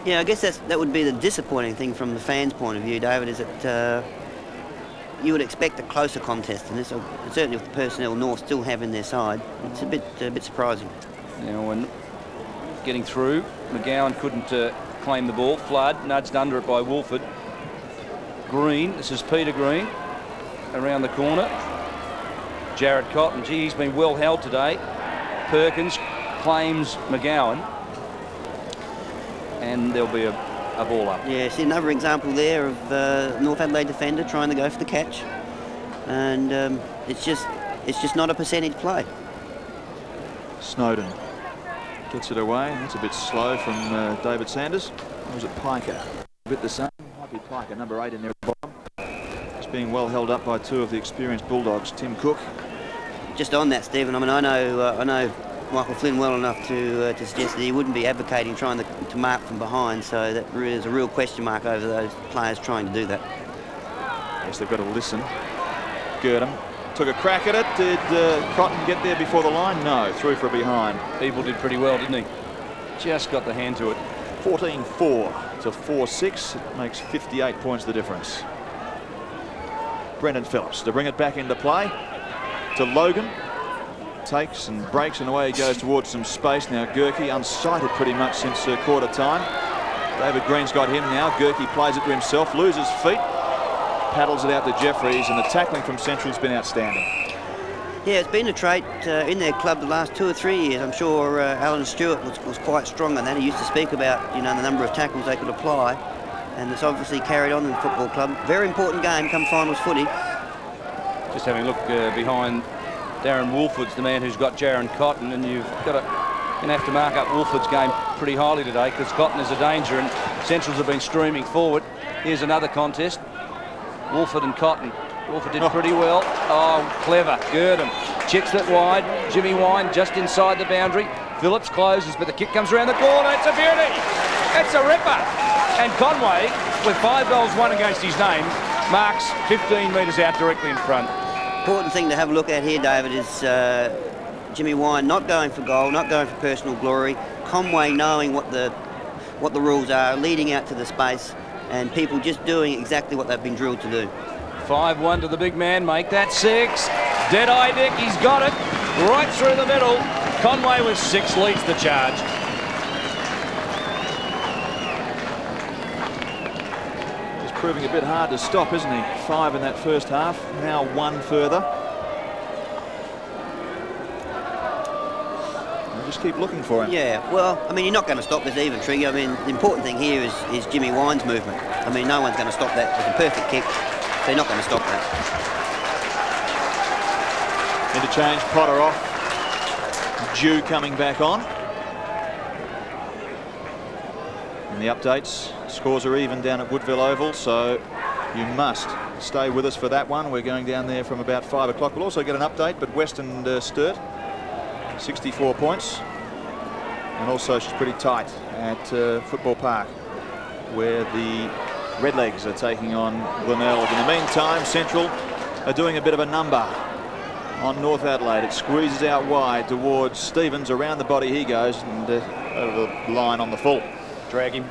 Yeah, I guess that would be the disappointing thing from the fans' point of view, David, is that you would expect a closer contest, and this, certainly with the personnel North still have in their side, it's a bit surprising. Now, when getting through, McGowan couldn't claim the ball. Flood nudged under it by Wolford. Green, this is Peter Green, around the corner. Jared Cotton, gee, he's been well held today. Perkins claims McGowan. And there'll be a ball up. Yeah, see another example there of North Adelaide defender trying to go for the catch, and it's just not a percentage play. Snowden gets it away. That's a bit slow from David Sanders. Or was it Piker? A bit the same. Might be Piker, number 8 in there at the bottom. It's being well held up by two of the experienced Bulldogs. Tim Cook. Just on that, Stephen. I mean, I know Michael Flynn well enough to suggest that he wouldn't be advocating trying to mark from behind, so that is a real question mark over those players trying to do that. Yes, they've got to listen. Girdham took a crack at it. Did Cotton get there before the line? No, through for a behind. People did pretty well, didn't he? Just got the hand to it. 14-4 to 4-6. It makes 58 points the difference. Brendan Phillips to bring it back into play to Logan. Takes and breaks, and away he goes towards some space. Now Gurkey unsighted pretty much since quarter time. David Green's got him now. Gurkey plays it to himself, loses feet, paddles it out to Jeffries, and the tackling from Central's been outstanding. Yeah, it's been a trait in their club the last 2 or 3 years. I'm sure Alan Stewart was quite strong on that. He used to speak about, you know, the number of tackles they could apply, and it's obviously carried on in the football club. Very important game come finals footy. Just having a look behind Darren Wolford's the man who's got Jaron Cotton, and you're going to have to mark up Wolford's game pretty highly today, because Cotton is a danger and Centrals have been streaming forward. Here's another contest. Wolford and Cotton. Wolford did pretty well. Oh, clever. Girdham chicks it wide. Jimmy Wine just inside the boundary. Phillips closes, but the kick comes around the corner. It's a beauty. It's a ripper. And Conway, with 5 goals won against his name, marks 15 metres out directly in front. Important thing to have a look at here, David, is Jimmy Wine not going for goal, not going for personal glory. Conway knowing what the rules are, leading out to the space, and people just doing exactly what they've been drilled to do. 5-1 to the big man, make that 6. Dead-eye Dick, he's got it. Right through the middle. Conway with 6 leads the charge. Proving a bit hard to stop, isn't he? 5 in that first half, now 1 further. just keep looking for him. Yeah, well, I mean, you're not going to stop this even, Trigger. I mean, the important thing here is Jimmy Wine's movement. I mean, no one's going to stop that. It's a perfect kick, so you're not going to stop that. Interchange, Potter off. Dew coming back on. And the updates, scores are even down at Woodville Oval, so you must stay with us for that one. We're going down there from about 5 o'clock. We'll also get an update, but Western Sturt, 64 points. And also she's pretty tight at Football Park, where the Redlegs are taking on Glenelg. In the meantime, Central are doing a bit of a number on North Adelaide. It squeezes out wide towards Stevens. Around the body he goes, and over the line on the full. Drag him.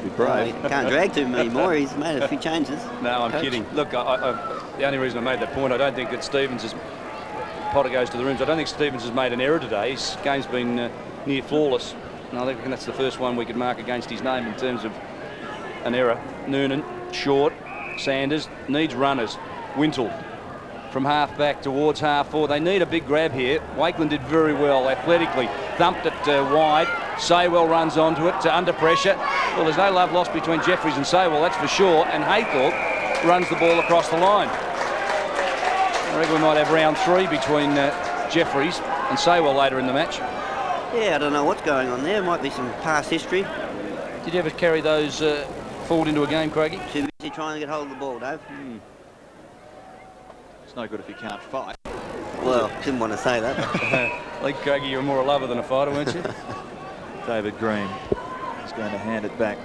Be brave. Well, he can't drag too many more. He's made a few changes. No, I'm Coach. kidding. Look, the only reason I made that point, I don't think that Stevens has... Potter goes to the rooms. I don't think Stevens has made an error today. His game's been near flawless. And I think that's the first one we could mark against his name in terms of an error. Noonan, short. Sanders needs runners. Wintle from half back towards half forward. They need a big grab here. Wakeland did very well athletically. Thumped it wide. Saywell runs onto it under pressure. Well, there's no love lost between Jeffries and Saywell, that's for sure. And Haythorpe runs the ball across the line. I reckon we might have round 3 between Jeffries and Saywell later in the match. Yeah, I don't know what's going on there. Might be some past history. Did you ever carry those forward into a game, Craigie? Too busy trying to get hold of the ball, Dave. It's no good if you can't fight. Well, didn't want to say that. Like Craigie, you're more a lover than a fighter, weren't you? David Green is going to hand it back.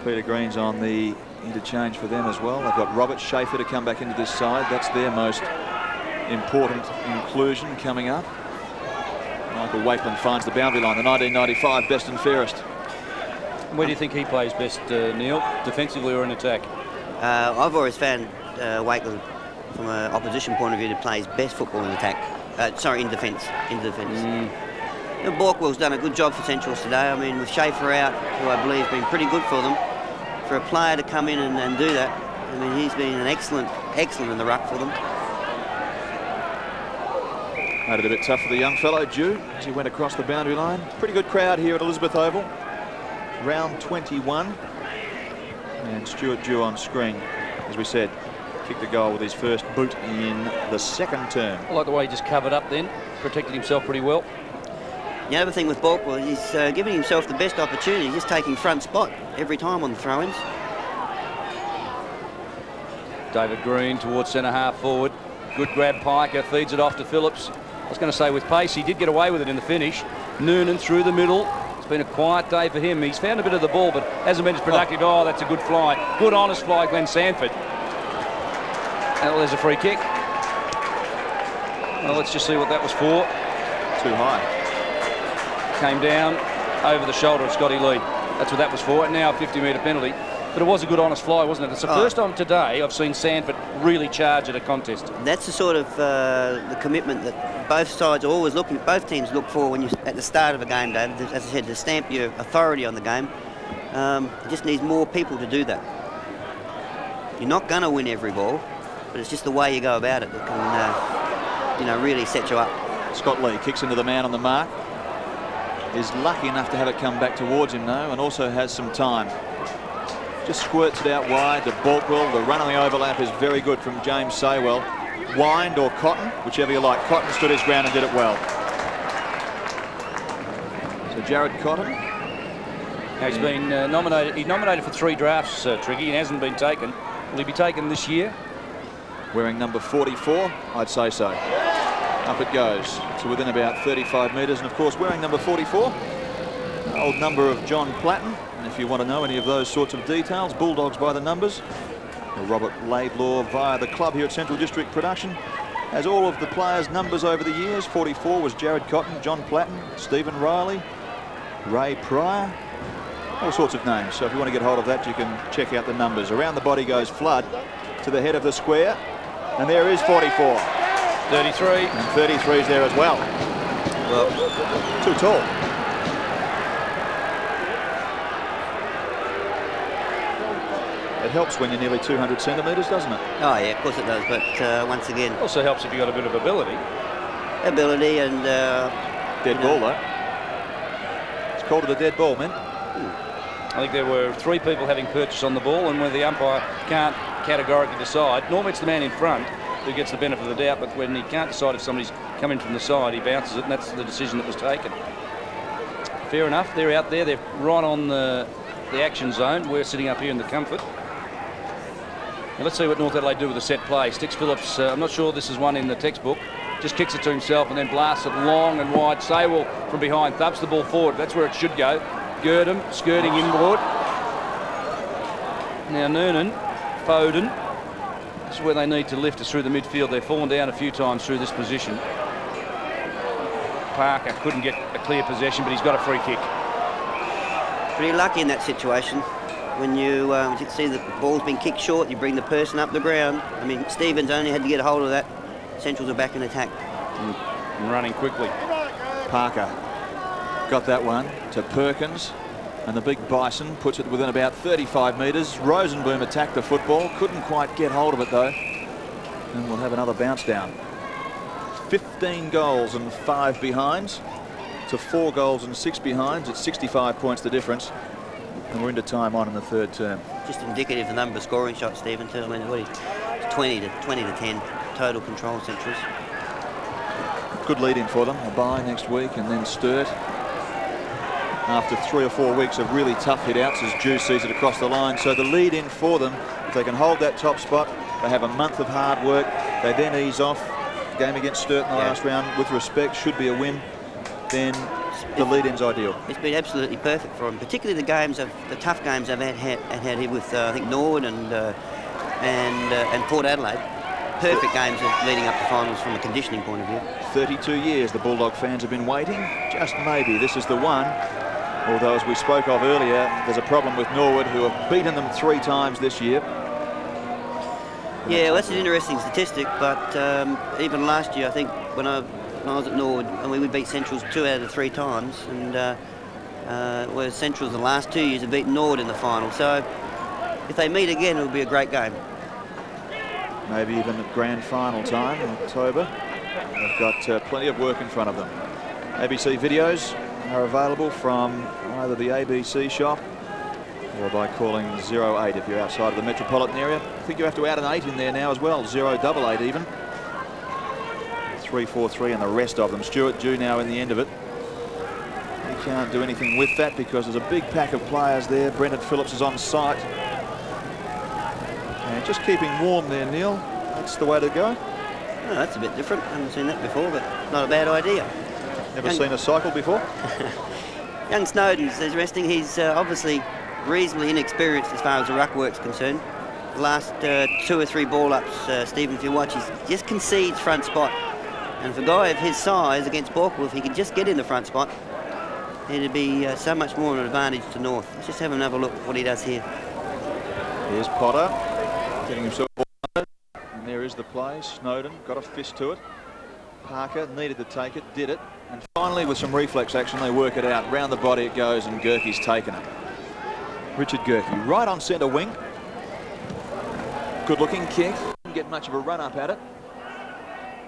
Peter Green's on the interchange for them as well. They've got Robert Schaefer to come back into this side. That's their most important inclusion coming up. Michael Wakeland finds the boundary line, the 1995 best and fairest. Where do you think he plays best, Neil? Defensively or in attack? I've always found Wakeland, from an opposition point of view, to play his best football in attack. Sorry, in defence. You know, Borkwell's done a good job for Centrals today. I mean, with Schaefer out, who I believe has been pretty good for them, for a player to come in and do that, I mean, he's been an excellent in the ruck for them. Made it a bit tough for the young fellow, Dew, as he went across the boundary line. Pretty good crowd here at Elizabeth Oval. Round 21. And Stuart Dew on screen, as we said, kicked the goal with his first boot in the second term. I like the way he just covered up then, protected himself pretty well. The other thing with Borkwell, he's giving himself the best opportunity, just taking front spot every time on the throw-ins. David Green towards centre half forward. Good grab, Piker feeds it off to Phillips. I was going to say with pace, he did get away with it in the finish. Noonan through the middle. It's been a quiet day for him. He's found a bit of the ball, but hasn't been as productive. Oh, that's a good fly. Good, honest fly, Glenn Sanford. Well, there's a free kick. Well, let's just see what that was for. Too high. Came down over the shoulder of Scotty Lee. That's what that was for. Now a 50-metre penalty. But it was a good, honest fly, wasn't it? It's the first time today I've seen Sanford really charge at a contest. That's the sort of the commitment that both sides are always looking. Both teams look for when you at the start of a game, David. As I said, to stamp your authority on the game. It just needs more people to do that. You're not going to win every ball, but it's just the way you go about it that can, you know, really set you up. Scott Lee kicks into the man on the mark. Is lucky enough to have it come back towards him now, and also has some time. Just squirts it out wide to Borkwell. The run on the overlap is very good from James Saywell. Wind or Cotton, whichever you like. Cotton stood his ground and did it well. So Jared Cotton. Now he's been nominated. He's nominated for 3 drafts, Triggy, and hasn't been taken. Will he be taken this year? Wearing number 44, I'd say so. Up it goes to within about 35 metres, and of course wearing number 44, an old number of John Platten. And if you want to know any of those sorts of details, Bulldogs by the numbers, or Robert Laidlaw via the club here at Central District Production, has all of the players' numbers over the years. 44 was Jared Cotton, John Platten, Stephen Riley, Ray Pryor, all sorts of names. So if you want to get hold of that, you can check out the numbers. Around the body goes Flood to the head of the square, and there is 44. 33. And 33's there as well. Well, too tall. It helps when you're nearly 200 centimetres, doesn't it? Oh, yeah, of course it does. But once again... Also helps if you've got a bit of ability. ability and... dead ball, though. It's called it a dead ball, man. I think there were 3 people having purchase on the ball, and where the umpire can't categorically decide, normally it's the man in front who gets the benefit of the doubt, but when he can't decide if somebody's coming from the side, he bounces it, and that's the decision that was taken. Fair enough, they're out there, they're right on the action zone. We're sitting up here in the comfort. Now let's see what North Adelaide do with the set play. Sticks Phillips, I'm not sure this is one in the textbook, just kicks it to himself and then blasts it long and wide. Saywell from behind thumps the ball forward. That's where it should go. Gurdon skirting inboard. Now Noonan, Foden. This is where they need to lift us through the midfield. They've fallen down a few times through this position. Parker couldn't get a clear possession, but he's got a free kick. Pretty lucky in that situation. When you see the ball's been kicked short, you bring the person up the ground. I mean, Stevens only had to get a hold of that. Centrals are back in attack. And running quickly. Parker got that one to Perkins, and the big Bison puts it within about 35 metres. Rosenboom attacked the football, couldn't quite get hold of it though, and we'll have another bounce down. 15 goals and 5 behinds to 4 goals and 6 behinds. It's 65 points the difference, and we're into time on in the third term. Just indicative of the number of scoring shots, Stephen. I mean, what is it? 20 to 10 total control Centrals. Good lead in for them. A bye next week and then Sturt after 3 or 4 weeks of really tough hit outs as Juice sees it across the line. So the lead in for them, if they can hold that top spot, they have a month of hard work. They then ease off. The game against Sturt in the last round, with respect, should be a win. Then the lead in's ideal. It's been absolutely perfect for them, particularly the tough games they've had here with I think Norwood and Port Adelaide. Perfect games leading up to finals from a conditioning point of view. 32 years the Bulldog fans have been waiting. Just maybe this is the one. Although, as we spoke of earlier, there's a problem with Norwood, who have beaten them 3 times this year. Yeah, well, that's an interesting statistic, but even last year, I think, when I was at Norwood, and we beat Centrals 2 out of 3 times, and whereas Centrals the last 2 years have beaten Norwood in the final. So if they meet again, it'll be a great game. Maybe even at grand final time in October. They've got plenty of work in front of them. ABC videos are available from either the ABC shop or by calling 08 if you're outside of the metropolitan area. I think you have to add an 8 in there now as well, 088 even. 3-4-3 and the rest of them. Stuart Dew now in the end of it. He can't do anything with that because there's a big pack of players there. Brendan Phillips is on site. And just keeping warm there, Neil. That's the way to go. Oh, that's a bit different. I haven't seen that before, but not a bad idea. Never seen a cycle before? Young Snowden's resting. He's obviously reasonably inexperienced as far as the ruck work's concerned. The last 2 or 3 ball-ups, Stephen, if you watch, he just concedes front spot. And for a guy of his size against Borkwood, if he could just get in the front spot, it'd be so much more of an advantage to North. Let's just have another look at what he does here. Here's Potter, getting himself on. And there is the play. Snowden got a fist to it. Parker needed to take it, did it. And finally, with some reflex action, they work it out. Round the body it goes, and Gerke's taken it. Richard Gerke, right on centre wing. Good-looking kick. Didn't get much of a run-up at it.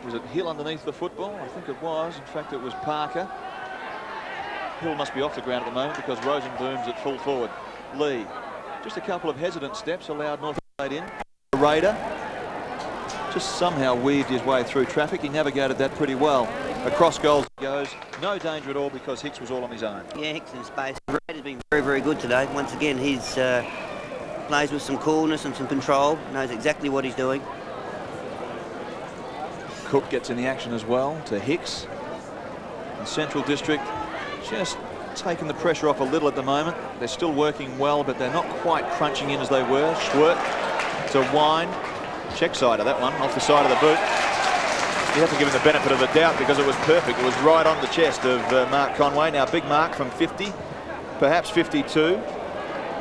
Was it Hill underneath the football? I think it was. In fact, it was Parker. Hill must be off the ground at the moment because Rosenboom's at full forward. Lee, just a couple of hesitant steps allowed North Adelaide in. Raider just somehow weaved his way through traffic. He navigated that pretty well. Across goals he goes. No danger at all because Hicks was all on his own. Yeah, Hicks in space. Raider's been very, very good today. Once again, he's plays with some coolness and some control. Knows exactly what he's doing. Cook gets in the action as well to Hicks. And Central District just taking the pressure off a little at the moment. They're still working well, but they're not quite crunching in as they were. Schwert to Wine. Check side of that one, off the side of the boot. You have to give him the benefit of the doubt because it was perfect. It was right on the chest of Mark Conway. Now, big Mark from 50, perhaps 52.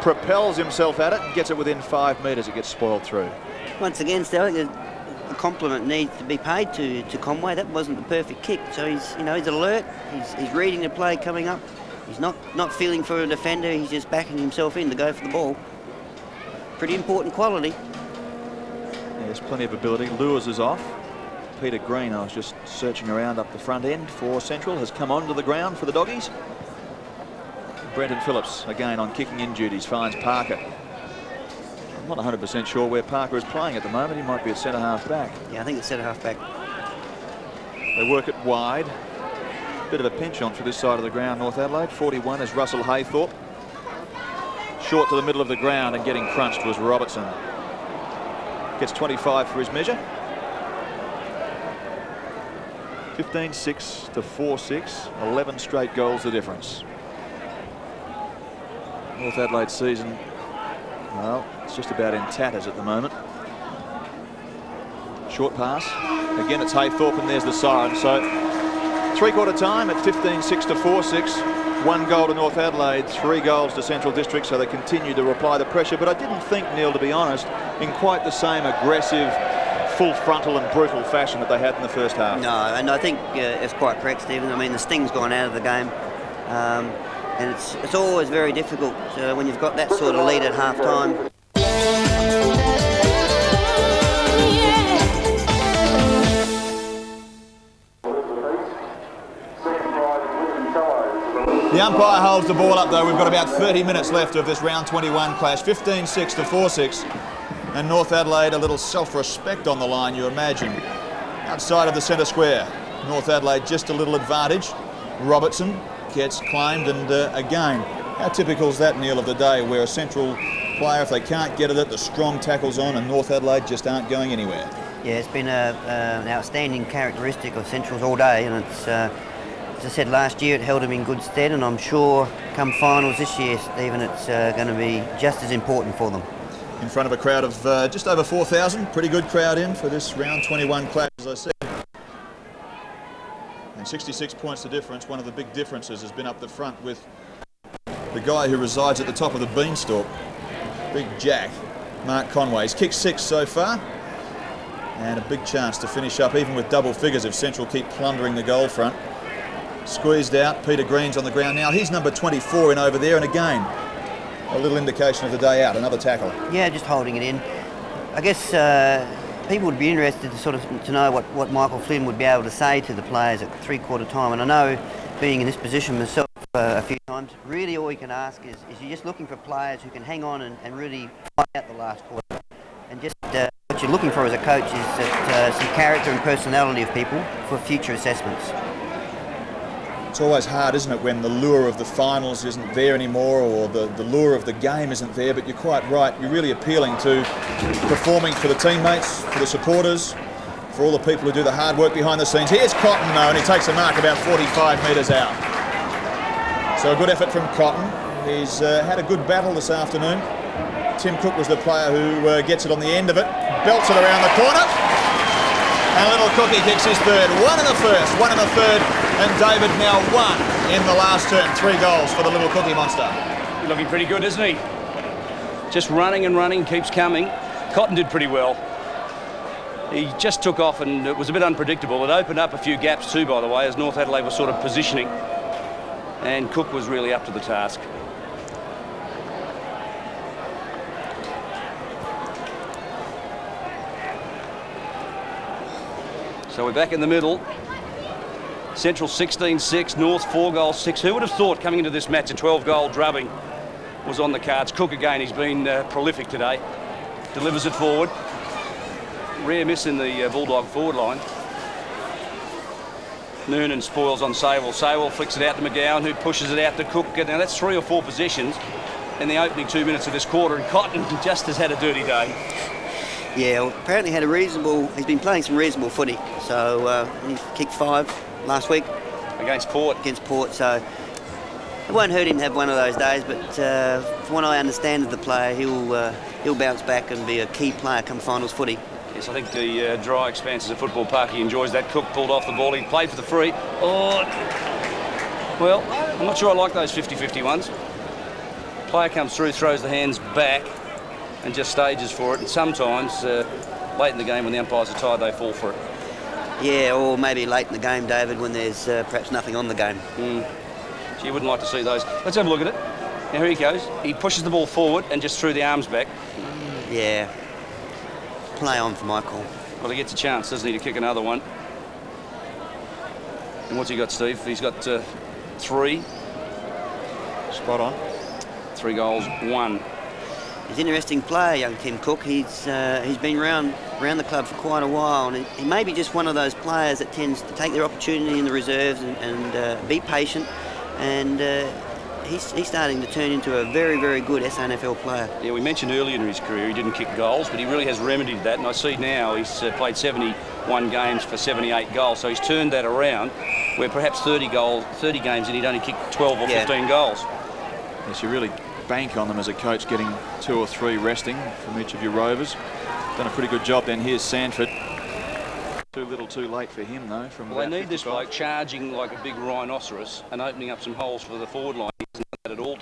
Propels himself at it and gets it within 5 metres. It gets spoiled through. Once again, Sterling, the compliment needs to be paid to Conway. That wasn't the perfect kick, so he's alert. He's reading the play coming up. He's not feeling for a defender. He's just backing himself in to go for the ball. Pretty important quality. Yeah, there's plenty of ability. Lewis is off. Peter Green, I was just searching around up the front end for Central, has come onto the ground for the Doggies. Brenton Phillips, again on kicking in duties, finds Parker. I'm not 100% sure where Parker is playing at the moment. He might be at centre-half back. Yeah, I think it's centre-half back. They work it wide. Bit of a pinch on for this side of the ground, North Adelaide. 41 is Russell Haythorpe. Short to the middle of the ground and getting crunched was Robertson. Gets 25 for his measure. 15-6 to 4-6. 11 straight goals the difference. North Adelaide season, well, it's just about in tatters at the moment. Short pass. Again, it's Haythorpe, and there's the siren. So, three-quarter time at 15-6 to 4-6. 1 goal to North Adelaide, 3 goals to Central District, so they continue to apply the pressure. But I didn't think, Neil, to be honest, in quite the same aggressive, full frontal and brutal fashion that they had in the first half. No, and I think it's quite correct, Stephen. I mean, the sting's gone out of the game. And it's always very difficult when you've got that sort of lead at half-time. The umpire holds the ball up, though. We've got about 30 minutes left of this round 21 clash. 15-6 to 4-6. And North Adelaide, a little self-respect on the line, you imagine. Outside of the centre square, North Adelaide just a little advantage. Robertson gets claimed, and again, how typical is that, Neil, of the day where a Central player, if they can't get at it, the strong tackles on, and North Adelaide just aren't going anywhere. Yeah, it's been an outstanding characteristic of Central's all day, and it's, as I said, last year it held them in good stead, and I'm sure come finals this year, Stephen, it's going to be just as important for them. In front of a crowd of just over 4,000, pretty good crowd in for this round 21 clash, as I said. And 66 points the difference. One of the big differences has been up the front with the guy who resides at the top of the beanstalk, Big Jack, Mark Conway. He's kicked 6 so far, and a big chance to finish up even with double figures if Central keep plundering the goal front. Squeezed out, Peter Green's on the ground now. He's number 24 in over there, and again, a little indication of the day out, another tackle. Yeah, just holding it in. I guess people would be interested to know what Michael Flynn would be able to say to the players at three-quarter time. And I know, being in this position myself a few times, really all you can ask is you're just looking for players who can hang on and really fight out the last quarter. And just what you're looking for as a coach is that some character and personality of people for future assessments. It's always hard, isn't it, when the lure of the finals isn't there anymore, or the lure of the game isn't there, but you're quite right. You're really appealing to performing for the teammates, for the supporters, for all the people who do the hard work behind the scenes. Here's Cotton, though, and he takes a mark about 45 metres out. So a good effort from Cotton. He's had a good battle this afternoon. Tim Cook was the player who gets it on the end of it, belts it around the corner. And little Cookie kicks his third. 1 in the first, 1 in the third, and David now 1 in the last turn. 3 goals for the little Cookie monster. He's looking pretty good, isn't he? Just running and running, keeps coming. Cotton did pretty well. He just took off, and it was a bit unpredictable. It opened up a few gaps too, by the way, as North Adelaide was sort of positioning. And Cook was really up to the task. So we're back in the middle. Central 16-6, North 4 goals 6. Who would have thought coming into this match a 12-goal drubbing was on the cards? Cook again, he's been prolific today. Delivers it forward. Rare miss in the Bulldog forward line. Noonan spoils on Sawell. Sawell flicks it out to McGowan, who pushes it out to Cook. Now that's 3 or 4 possessions in the opening 2 minutes of this quarter, and Cotton just has had a dirty day. Yeah, well, apparently he's been playing some reasonable footy. So he kicked 5 last week. Against Port. Against Port, so it won't hurt him to have one of those days, but from what I understand of the player, he'll bounce back and be a key player come finals footy. Yes, I think the dry expanses of Football Park, he enjoys that. Cook pulled off the ball. He played for the free. Oh, well, I'm not sure I like those 50-50 ones. Player comes through, throws the hands back, and just stages for it. And sometimes, late in the game, when the umpires are tired, they fall for it. Yeah, or maybe late in the game, David, when there's perhaps nothing on the game. So you wouldn't like to see those. Let's have a look at it. Now, here he goes. He pushes the ball forward and just threw the arms back. Yeah. Play on for Michael. Well, he gets a chance, doesn't he, to kick another one. And what's he got, Steve? He's got 3. Spot on. 3 goals, 1. He's an interesting player, young Tim Cook. He's been around the club for quite a while, and he may be just one of those players that tends to take their opportunity in the reserves and be patient. And he's starting to turn into a very, very good SNFL player. Yeah, we mentioned earlier in his career he didn't kick goals, but he really has remedied that. And I see now he's played 71 games for 78 goals, so he's turned that around. Where perhaps 30 games and he'd only kicked 12 or 15 goals. Yes, you really bank on them as a coach, getting 2 or 3 resting from each of your rovers. Done a pretty good job then. Here's Sanford. Too little too late for him though. Well, they need 55. This bloke charging like a big rhinoceros and opening up some holes for the forward line. He hasn't done that at all.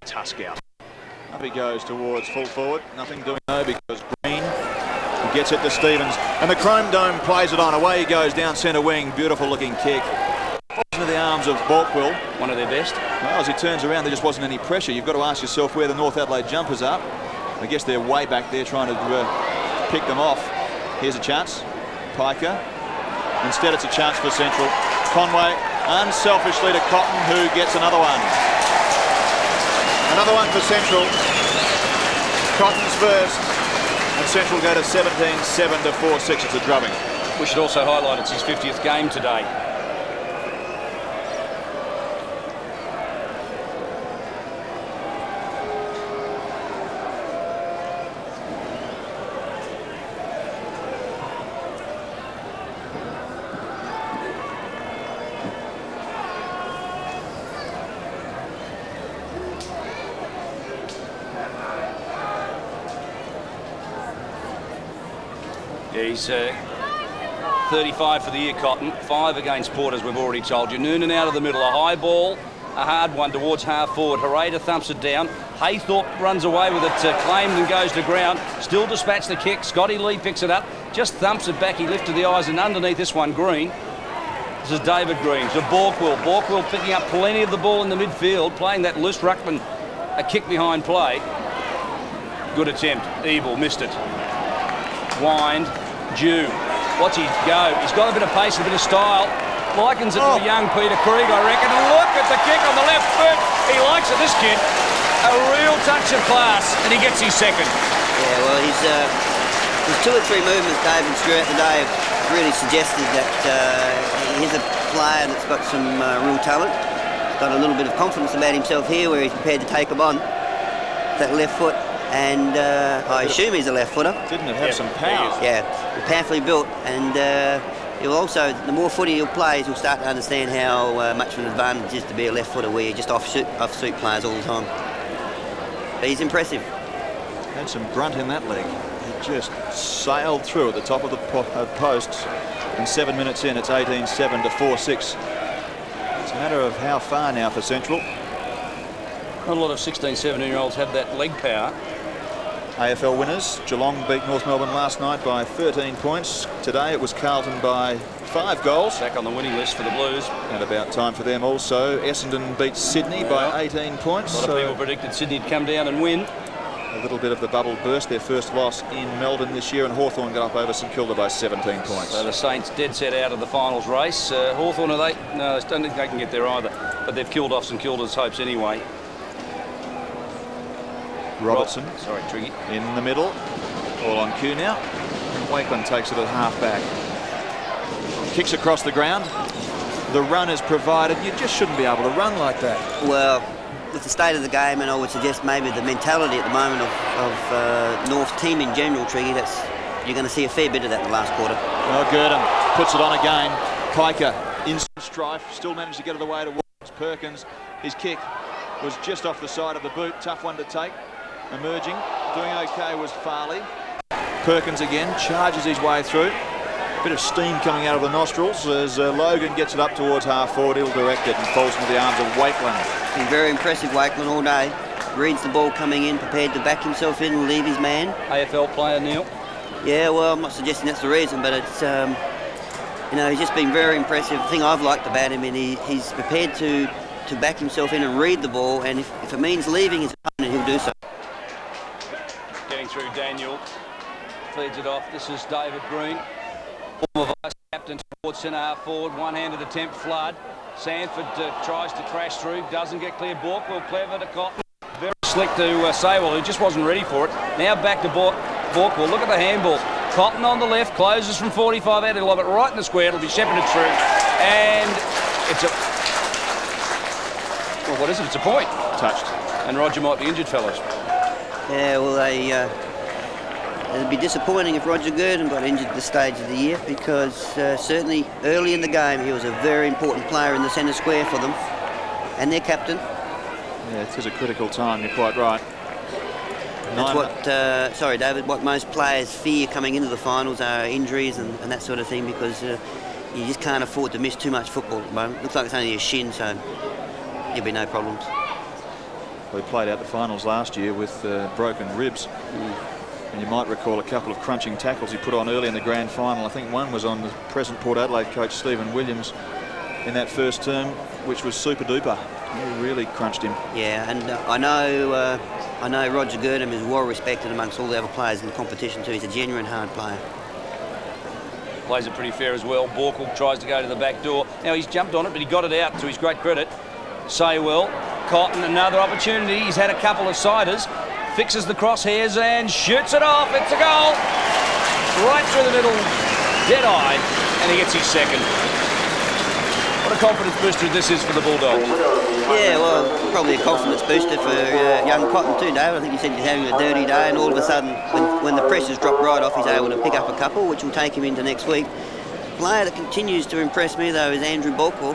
Tusk out. Up he goes towards full forward. Nothing doing though because Green gets it to Stevens. And the Chrome Dome plays it on. Away he goes down centre wing. Beautiful looking kick. Into the arms of Borkwell. One of their best. Well, as he turns around, there just wasn't any pressure. You've got to ask yourself where the North Adelaide jumpers are. I guess they're way back there trying to pick them off. Here's a chance. Piker. Instead, it's a chance for Central. Conway, unselfishly to Cotton, who gets another one. Another one for Central. Cotton's first. And Central go to 17-7 to 4-6. It's a drubbing. We should also highlight it's his 50th game today. He's 35 for the year, Cotton. 5 against Port, as we've already told you. Noonan out of the middle. A high ball, a hard one towards half forward. Hereda thumps it down. Haythorpe runs away with it, claimed and goes to ground. Still dispatched the kick. Scotty Lee picks it up. Just thumps it back. He lifted the eyes, and underneath this one, Green. This is David Green to Borkwell. Borkwell picking up plenty of the ball in the midfield, playing that loose ruckman, a kick behind play. Good attempt. Evil missed it. Wind. Dew. Watch he go. He's got a bit of pace and a bit of style. Likens it to a young Peter Krieg, I reckon. And look at the kick on the left foot. He likes it, this kid. A real touch of class, and he gets his second. Yeah, well, his 2 or 3 movements, David, throughout the day have really suggested that he's a player that's got some real talent. Got a little bit of confidence about himself here, where he's prepared to take him on. That left foot. And I assume he's a left footer. Didn't it have some power? Yeah, powerfully built, and he'll also, the more footy he'll play, he'll start to understand how much of an advantage it is to be a left footer, where you just offsuit players all the time. But he's impressive. Had some grunt in that leg. He just sailed through at the top of the posts, and 7 minutes in, it's 18-7 to 4-6. It's a matter of how far now for Central. Not a lot of 16, 17-year-olds have that leg power. AFL winners. Geelong beat North Melbourne last night by 13 points. Today it was Carlton by 5 goals. Back on the winning list for the Blues. And about time for them also. Essendon beat Sydney by 18 points. A lot of people predicted Sydney'd come down and win. A little bit of the bubble burst. Their first loss in Melbourne this year, and Hawthorn got up over St Kilda by 17 points. So the Saints dead set out of the finals race. Hawthorn, are they? No, I don't think they can get there either. But they've killed off St Kilda's hopes anyway. Robertson, sorry, Triggy, in the middle, all on cue now. Wakeland takes it at half back. Kicks across the ground. The run is provided. You just shouldn't be able to run like that. Well, with the state of the game, and I would suggest maybe the mentality at the moment of North's team in general, Triggy, you're going to see a fair bit of that in the last quarter. Well, Gurdon puts it on again. Piker, instant strife, still managed to get it away to Perkins. His kick was just off the side of the boot. Tough one to take. Emerging, doing okay was Farley. Perkins again, charges his way through. Bit of steam coming out of the nostrils as Logan gets it up towards half forward. He'll direct it and falls into the arms of Wakeland. Been very impressive, Wakeland, all day. Reads the ball coming in, prepared to back himself in and leave his man. AFL player, Neil? Yeah, well, I'm not suggesting that's the reason, but it's, he's just been very impressive. The thing I've liked about him, and he's prepared to back himself in and read the ball, and if it means leaving his opponent, he'll do so. Getting through Daniel. feeds it off. This is David Green, former vice-captain towards centre-half forward. One-handed attempt, Flood. Sanford tries to crash through, doesn't get clear. Borkwell clever to Cotton. Very slick to Saywell, who just wasn't ready for it. Now back to Borkwell. Look at the handball. Cotton on the left, closes from 45 out. He'll lob it right in the square. It'll be shepherded through. And it's a... Well, what is it? It's a point. Touched. And Roger might be injured, fellas. Yeah, well, it'd be disappointing if Roger Gurdon got injured at this stage of the year, because certainly early in the game he was a very important player in the centre square for them and their captain. Yeah, it is a critical time, you're quite right. That's what, sorry David, what most players fear coming into the finals are injuries and that sort of thing, because you just can't afford to miss too much football at the moment. Looks like it's only a shin, so there'll be no problems. Well, he played out the finals last year with broken ribs. And you might recall a couple of crunching tackles he put on early in the grand final. I think one was on the present Port Adelaide coach Stephen Williams in that first term, which was super duper. He really crunched him. Yeah, and I know Roger Gurdon is well respected amongst all the other players in the competition too. He's a genuine hard player. Plays it pretty fair as well. Borkwell tries to go to the back door. Now he's jumped on it, but he got it out to his great credit. Saywell, Cotton, another opportunity. He's had a couple of siders. Fixes the crosshairs and shoots it off. It's a goal. Right through the middle, dead-eyed, and he gets his second. What a confidence booster this is for the Bulldogs. Yeah, well, probably a confidence booster for young Cotton too, David. I think he said he's having a dirty day, and all of a sudden, when the pressure's dropped right off, he's able to pick up a couple, which will take him into next week. The player that continues to impress me, though, is Andrew Borkwell.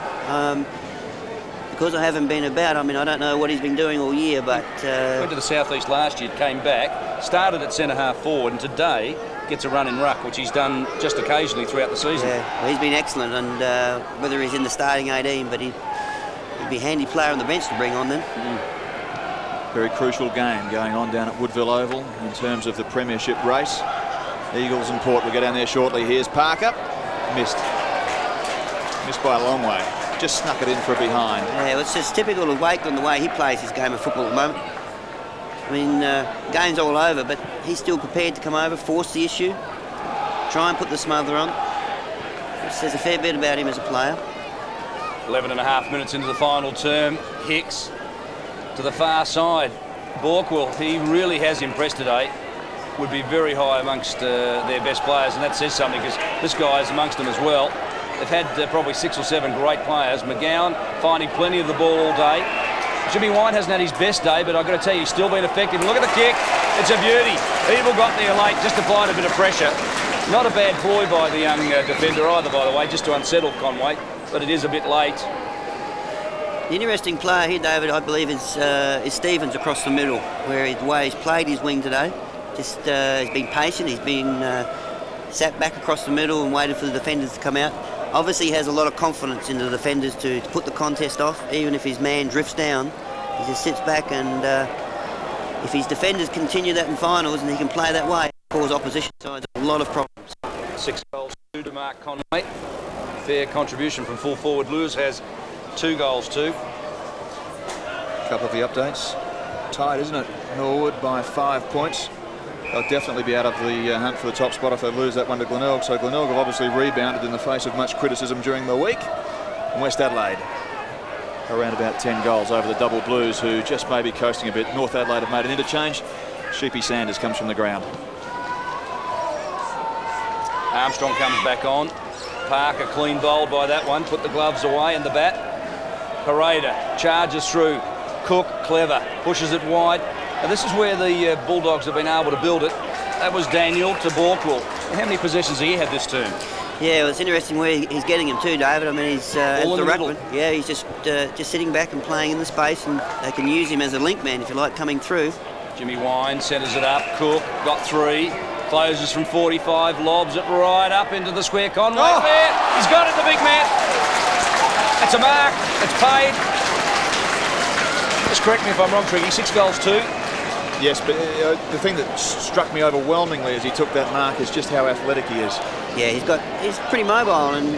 Because I haven't been about, I mean, I don't know what he's been doing all year, but... Went to the southeast last year, came back, started at centre-half forward, and today gets a run in ruck, which he's done just occasionally throughout the season. Yeah, well, he's been excellent, and whether he's in the starting 18, but he'd be a handy player on the bench to bring on then. Very crucial game going on down at Woodville Oval in terms of the premiership race. Eagles and Port will go down there shortly. Here's Parker. Missed by a long way. Just snuck it in for a behind. Yeah, well, it's just typical of Wakeland, the way he plays his game of football at the moment. I mean, game's all over, but he's still prepared to come over, force the issue, try and put the smother on. It says a fair bit about him as a player. 11 and a half minutes into the final term. Hicks to the far side. Borkwell, he really has impressed today. Would be very high amongst their best players, and that says something, because this guy is amongst them as well. They've had probably 6 or 7 great players. McGowan finding plenty of the ball all day. Jimmy White hasn't had his best day, but I've got to tell you, he's still been effective. Look at the kick. It's a beauty. Evil got there late, just applied a bit of pressure. Not a bad ploy by the young defender either, by the way, just to unsettle Conway, but it is a bit late. The interesting player here, David, I believe, is Stevens across the middle, where the way he's played his wing today. Just he's been patient. He's been sat back across the middle and waited for the defenders to come out. Obviously, he has a lot of confidence in the defenders to put the contest off, even if his man drifts down. He just sits back, and if his defenders continue that in finals and he can play that way, cause opposition sides a lot of problems. 6 goals, 2 to Mark Conway. Fair contribution from full forward. Lewis has 2 goals too. A couple of the updates. Tied, isn't it? Norwood by 5 points. They'll definitely be out of the hunt for the top spot if they lose that one to Glenelg. So Glenelg have obviously rebounded in the face of much criticism during the week. And West Adelaide around about 10 goals over the Double Blues, who just may be coasting a bit. North Adelaide have made an interchange. Sheepy Sanders comes from the ground. Armstrong comes back on. Parker clean bowled by that one. Put the gloves away and the bat. Pareda charges through. Cook, clever, pushes it wide. Now this is where the Bulldogs have been able to build it. That was Daniel to Borkwell. How many possessions he had this term? Yeah, well, it's interesting where he's getting him too, David. I mean, he's at the ruckman. Yeah, he's just sitting back and playing in the space, and they can use him as a link man, if you like, coming through. Jimmy Wine centres it up. Cook got 3. Closes from 45. Lobs it right up into the square. Conway there. He's got it, the big man. It's a mark. It's paid. Just correct me if I'm wrong, Triggy. 6 goals too. Yes, but the thing that struck me overwhelmingly as he took that mark is just how athletic he is. Yeah, he's pretty mobile, and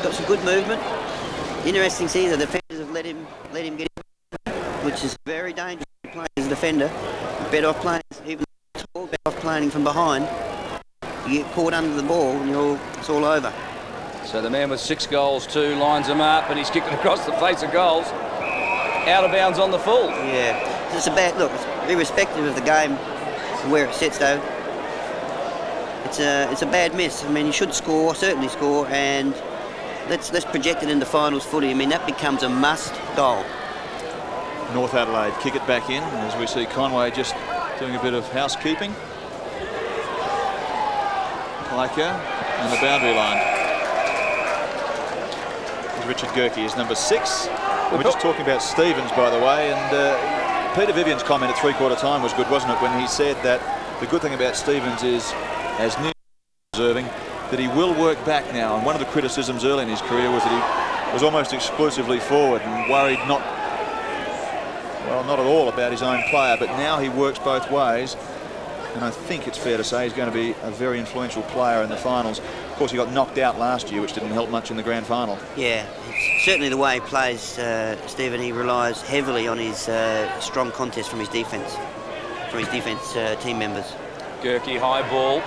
got some good movement. Interesting to see the defenders have let him get in, which is very dangerous to play as a defender. Bet off players, even tall, bet off players. complaining from behind, you get caught under the ball and it's all over. So the man with 6 goals too lines him up, and he's kicked it across the face of goals. Out of bounds on the full. Yeah, it's a bad look. Irrespective of the game and where it sits, though, it's a bad miss. I mean, you should score, certainly score, and let's project it into finals footy. I mean, that becomes a must goal. North Adelaide kick it back in as we see Conway just doing a bit of housekeeping. Piker on the boundary line. Richard Gerke is number 6. We're just talking about Stevens, by the way, and Peter Vivian's comment at three-quarter time was good, wasn't it, when he said that the good thing about Stevens is, as near observing, that he will work back now. And one of the criticisms early in his career was that he was almost exclusively forward and worried not at all about his own player, but now he works both ways, and I think it's fair to say he's going to be a very influential player in the finals. Of course, he got knocked out last year, which didn't help much in the grand final. Yeah, it's certainly the way he plays, Stephen. He relies heavily on his strong contest from his defence, team members. Gerke, high ball.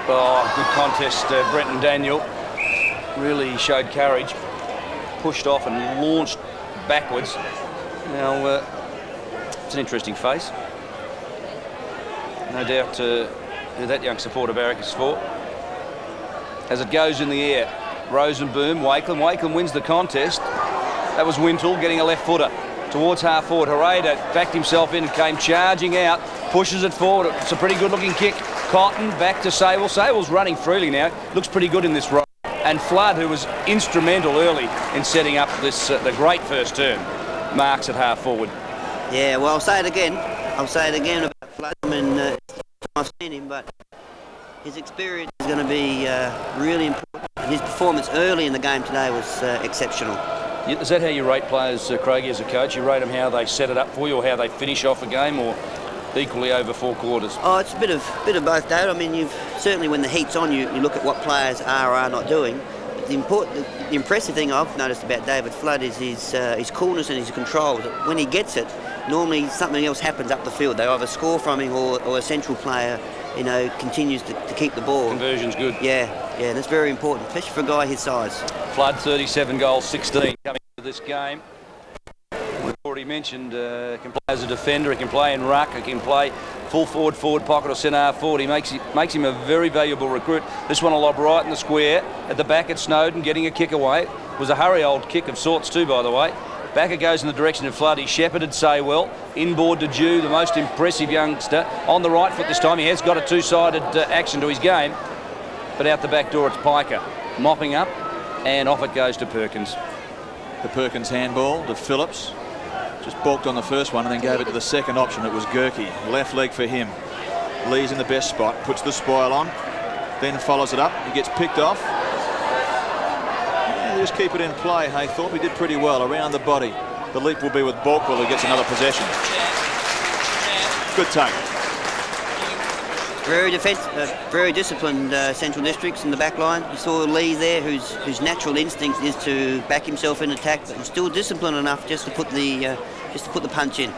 Oh, good contest. Brenton Daniel really showed courage. Pushed off and launched backwards. Now, it's an interesting face. No doubt who that young supporter barrack is for. As it goes in the air, Rosenboom, Wakeland wins the contest. That was Wintle getting a left footer towards half forward. Harada backed himself in and came charging out, pushes it forward. It's a pretty good looking kick. Cotton back to Sable. Sable's running freely now. Looks pretty good in this role. And Flood, who was instrumental early in setting up this the great first term, marks at half forward. Yeah, well, I'll say it again about Flood. I mean, I've seen him, but his experience is going to be really important. His performance early in the game today was exceptional. Is that how you rate players, Craigie, as a coach? You rate them how they set it up for you, or how they finish off a game, or equally over 4 quarters? Oh, it's a bit of both, Dave. I mean, certainly when the heat's on you, you look at what players are or are not doing. But the impressive thing I've noticed about David Flood is his coolness and his control. When he gets it, normally something else happens up the field. They either score from him or a central player, continues to keep the ball. Conversion's good. Yeah, that's very important, especially for a guy his size. Flood, 37 goals, 16 coming into this game. We've already mentioned can play as a defender, he can play in ruck, he can play full forward pocket or centre half forward. He makes him a very valuable recruit. This one a lob right in the square at the back at Snowden, getting a kick away. It was a hurry old kick of sorts too, by the way. Back it goes in the direction of Flood. He shepherded Saywell. Inboard to Jew, the most impressive youngster. On the right foot this time. He has got a two-sided action to his game. But out the back door it's Piker. Mopping up, and off it goes to Perkins. The Perkins handball to Phillips. Just balked on the first one and then gave it to the second option. It was Gerke. Left leg for him. Lee's in the best spot. Puts the spoil on. Then follows it up. He gets picked off. Just keep it in play, Haythorpe. He did pretty well around the body. The leap will be with Balkwell, who gets another possession. Good take. Very disciplined Central Districts in the back line. You saw Lee there, whose natural instinct is to back himself in attack, but still disciplined enough just to put the punch in.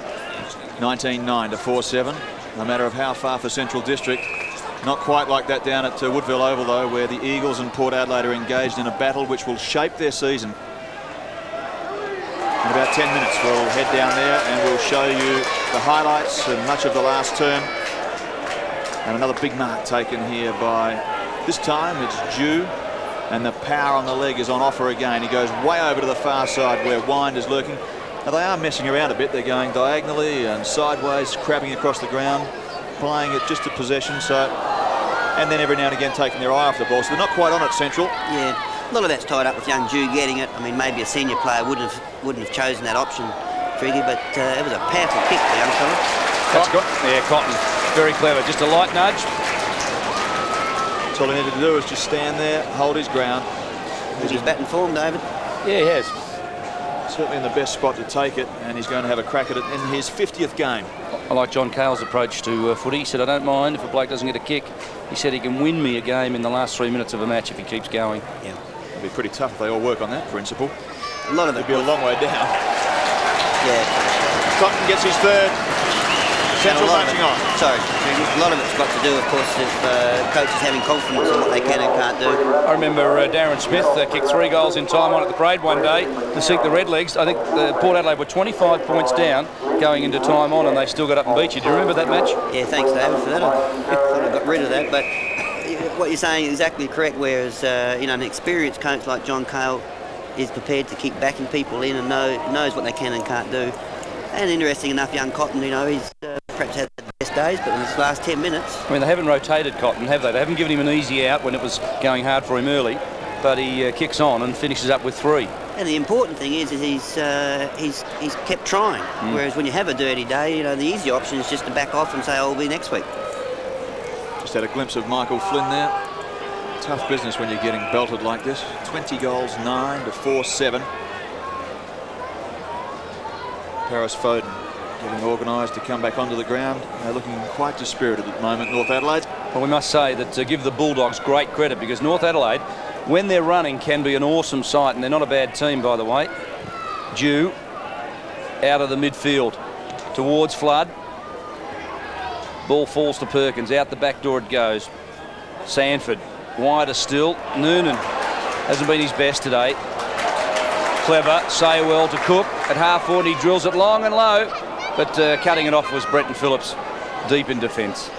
19-9 to 4-7. No matter of how far for Central District. Not quite like that down at Woodville Oval, though, where the Eagles and Port Adelaide are engaged in a battle which will shape their season. In about 10 minutes, we'll head down there and we'll show you the highlights and much of the last term. And another big mark taken here by, this time it's Jew, and the power on the leg is on offer again. He goes way over to the far side where Wind is lurking. Now, they are messing around a bit. They're going diagonally and sideways, crabbing across the ground, playing it just a possession, and then every now and again taking their eye off the ball, so they're not quite on it, Central. Yeah, a lot of that's tied up with young Jew getting it. I mean, maybe a senior player wouldn't have chosen that option, Triggy, but it was a powerful kick, the young fella. That's good. Yeah, Cotton, very clever. Just a light nudge. That's all he needed to do is just stand there, hold his ground. He's batting form, David. Yeah, he has. Certainly in the best spot to take it, and he's going to have a crack at it in his 50th game. I like John Cale's approach to footy. He said, I don't mind if a bloke doesn't get a kick. He said he can win me a game in the last 3 minutes of a match if he keeps going. Yeah. It'll be pretty tough if they all work on that principle. A lot of it. It'll be a long way down. Yeah. Cotton gets his third. Central marching on. Sorry, a lot of it's got to do, of course, with coaches having confidence in what they can and can't do. I remember Darren Smith kicked 3 goals in time on at the parade one day to sink the Redlegs. I think Port Adelaide were 25 points down going into time on, and they still got up and beat you. Do you remember that match? Yeah, thanks, David, for that. I thought I got rid of that, but what you're saying is exactly correct, whereas an experienced coach like John Cale is prepared to keep backing people in and knows what they can and can't do. And interesting enough, young Cotton, he's perhaps had the best days, but in his last 10 minutes... I mean, they haven't rotated Cotton, have they? They haven't given him an easy out when it was going hard for him early, but he kicks on and finishes up with 3. And the important thing is he's kept trying, whereas when you have a dirty day, the easy option is just to back off and say, oh, we'll be next week. Just had a glimpse of Michael Flynn there. Tough business when you're getting belted like this. 20 goals, 9 to 4-7. Paris Foden getting organised to come back onto the ground. They're looking quite dispirited at the moment, North Adelaide. Well, we must say that to give the Bulldogs great credit, because North Adelaide, when they're running, can be an awesome sight, and they're not a bad team, by the way. Dew out of the midfield towards Flood. Ball falls to Perkins. Out the back door it goes. Sanford wider still. Noonan hasn't been his best today. Clever, say well to Cook. At half-forward he drills it long and low, but cutting it off was Brenton Phillips deep in defence.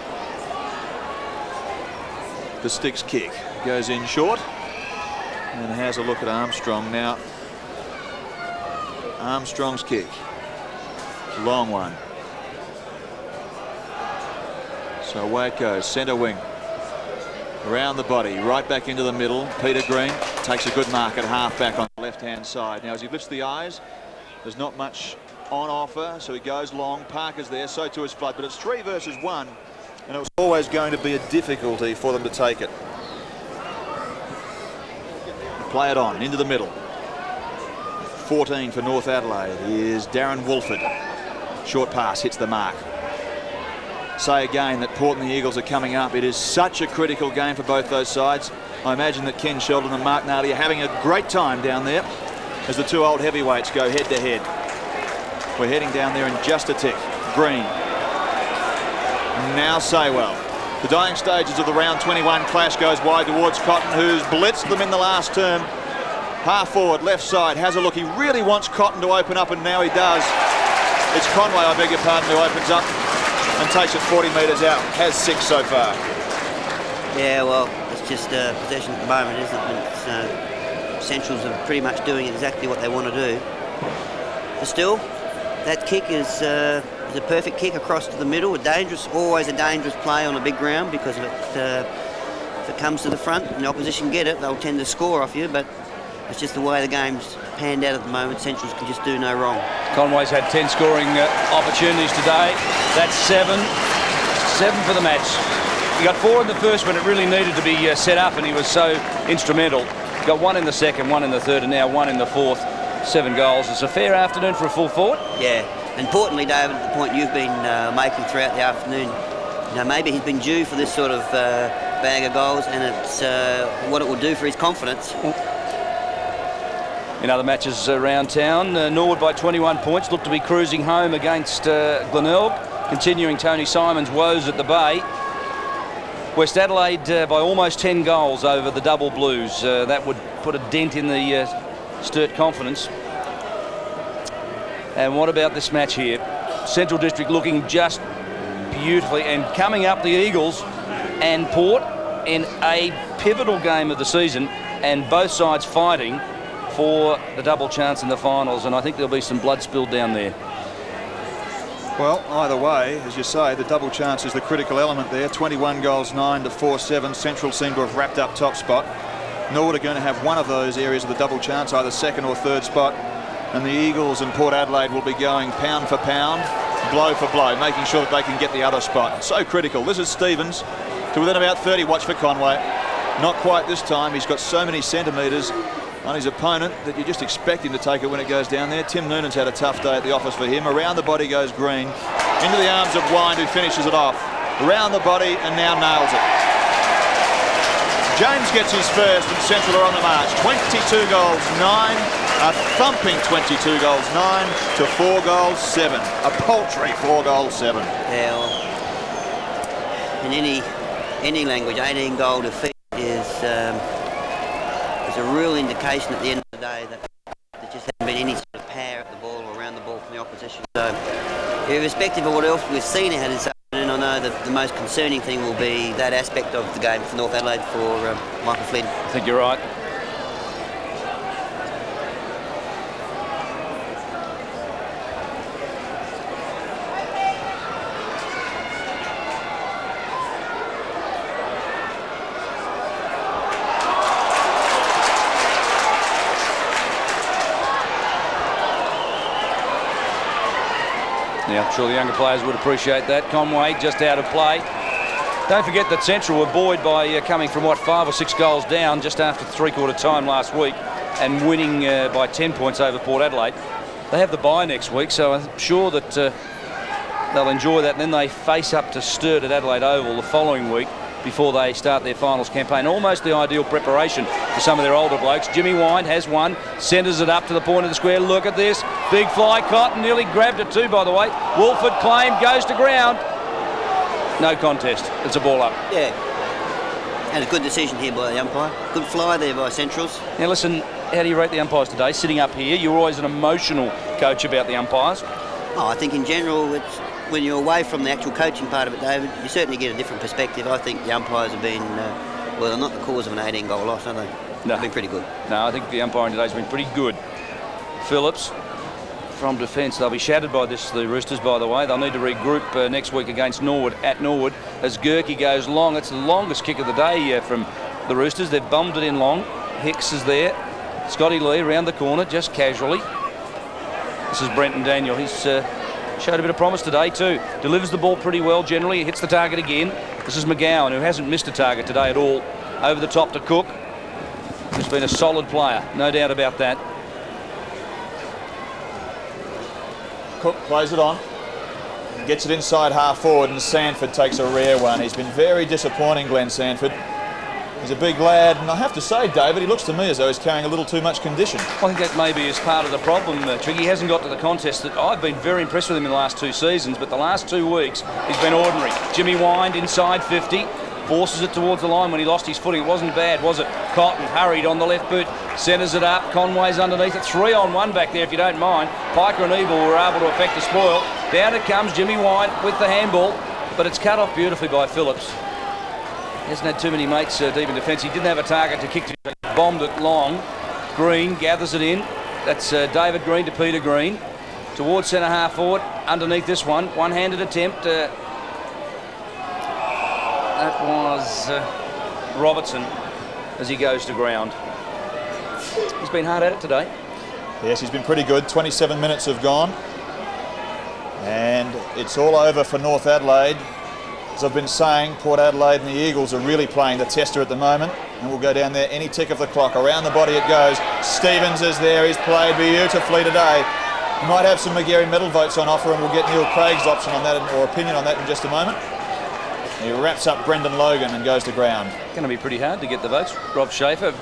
The Sticks kick goes in short and has a look at Armstrong now. Armstrong's kick, long one. So away it goes, centre wing. Around the body, right back into the middle. Peter Green takes a good mark at half-back on the left-hand side. Now, as he lifts the eyes, there's not much on offer, so he goes long. Parker's there, so too is Flood, but it's 3 versus 1, and it was always going to be a difficulty for them to take it. Play it on, into the middle. 14 for North Adelaide is Darren Wolford. Short pass hits the mark. Say again that Port and the Eagles are coming up. It is such a critical game for both those sides. I imagine that Ken Sheldon and Mark Nardi are having a great time down there as the 2 old heavyweights go head to head. We're heading down there in just a tick. Green. Now Saywell. The dying stages of the round 21 clash goes wide towards Cotton, who's blitzed them in the last term. Half forward, left side, has a look. He really wants Cotton to open up, and now he does. It's Conway, I beg your pardon, who opens up and takes it 40 metres out. Has 6 so far. Yeah, well, it's just possession at the moment, isn't it? Centrals are pretty much doing exactly what they want to do. But still, that kick is a perfect kick across to the middle. Always a dangerous play on a big ground, because if it comes to the front and the opposition get it, they'll tend to score off you, but it's just the way the game's panned out at the moment. Centrals can just do no wrong. Conway's had 10 scoring opportunities today. That's 7 for the match. He got 4 in the first when it really needed to be set up, and he was so instrumental. Got 1 in the second, 1 in the third, and now 1 in the fourth. 7 goals. It's a fair afternoon for a full forward. Yeah, importantly, David, the point you've been making throughout the afternoon, maybe he's been due for this sort of bag of goals, and it's what it will do for his confidence. In other matches around town, Norwood by 21 points look to be cruising home against Glenelg, continuing Tony Simon's woes at the Bay. West Adelaide by almost 10 goals over the Double Blues. That would put a dent in the Sturt confidence. And what about this match here? Central District looking just beautifully, and coming up the Eagles and Port in a pivotal game of the season, and both sides fighting for the double chance in the finals, and I think there'll be some blood spilled down there. Well, either way, as you say, the double chance is the critical element there. 21 goals, 9 to 4-7. Central seem to have wrapped up top spot. Norwood are going to have one of those areas of the double chance, either second or third spot, and the Eagles and Port Adelaide will be going pound for pound, blow for blow, making sure that they can get the other spot. So critical. This is Stevens to within about 30. Watch for Conway. Not quite this time. He's got so many centimetres on his opponent that you just expect him to take it when it goes down there. Tim Noonan's had a tough day at the office for him. Around the body goes Green, into the arms of Wind, who finishes it off. Around the body and now nails it. James gets his first, and Central are on the march. 22 goals, 9 A thumping 22 goals 9 to 4 goals 7. A paltry 4 goals 7. Yeah, well, in any language, 18 goal defeat is a real indication at the end of the day that there just hasn't been any sort of power at the ball or around the ball from the opposition. So, irrespective of what else we've seen out this afternoon, I know that the most concerning thing will be that aspect of the game for North Adelaide for Michael Flynn. I think you're right. Yeah, I'm sure the younger players would appreciate that. Conway just out of play. Don't forget that Central were buoyed by coming from, 5 or 6 goals down just after three-quarter time last week and winning by 10 points over Port Adelaide. They have the bye next week, so I'm sure that they'll enjoy that. And then they face up to Sturt at Adelaide Oval the following week before they start their finals campaign. Almost the ideal preparation for some of their older blokes. Jimmy Wine has one, centres it up to the point of the square. Look at this. Big fly, Cotton nearly grabbed it too, by the way. Wolford claimed, goes to ground. No contest. It's a ball up. Yeah. And a good decision here by the umpire. Good fly there by Centrals. Now listen, how do you rate the umpires today? Sitting up here, you're always an emotional coach about the umpires. Oh, I think in general, it's, when you're away from the actual coaching part of it, David, you certainly get a different perspective. I think the umpires have been, well, they're not the cause of an 18-goal loss, are they? No. They've been pretty good. No, I think the umpiring today's been pretty good. Phillips from defence. They'll be shattered by this, the Roosters, by the way. They'll need to regroup next week against Norwood, at Norwood, as Gerke goes long. It's the longest kick of the day from the Roosters. They've bombed it in long. Hicks is there. Scotty Lee round the corner, just casually. This is Brenton Daniel. He's showed a bit of promise today too. Delivers the ball pretty well generally. He hits the target again. This is McGowan, who hasn't missed a target today at all. Over the top to Cook, who's been a solid player, no doubt about that. Cook plays it on, gets it inside half forward, and Sanford takes a rare one. He's been very disappointing, Glenn Sanford. He's a big lad, and I have to say, David, he looks to me as though he's carrying a little too much condition. I think that maybe is part of the problem, Triggy. He hasn't got to the contest. That I've been very impressed with him in the last 2 seasons, but the last 2 weeks he's been ordinary. Jimmy Wind inside 50, forces it towards the line when he lost his footing. It wasn't bad, was it? Cotton hurried on the left boot, centres it up. Conway's underneath it. 3-on-1 back there, if you don't mind. Piker and Evil were able to effect the spoil. Down it comes Jimmy Wind with the handball, but it's cut off beautifully by Phillips. He hasn't had too many mates deep in defence. He didn't have a target to kick to. Bombed it long. Green gathers it in. That's David Green to Peter Green. Towards centre half forward. Underneath this one. One-handed attempt. That was Robertson as he goes to ground. He's been hard at it today. Yes, he's been pretty good. 27 minutes have gone. And it's all over for North Adelaide. As I've been saying, Port Adelaide and the Eagles are really playing the tester at the moment, and we'll go down there any tick of the clock. Around the body it goes. Stevens is there. He's played beautifully today. He might have some McGarry medal votes on offer, and we'll get Neil Craig's option on that, or opinion on that, in just a moment. He wraps up Brendan Logan and goes to ground. Going to be pretty hard to get the votes. Rob Schaefer,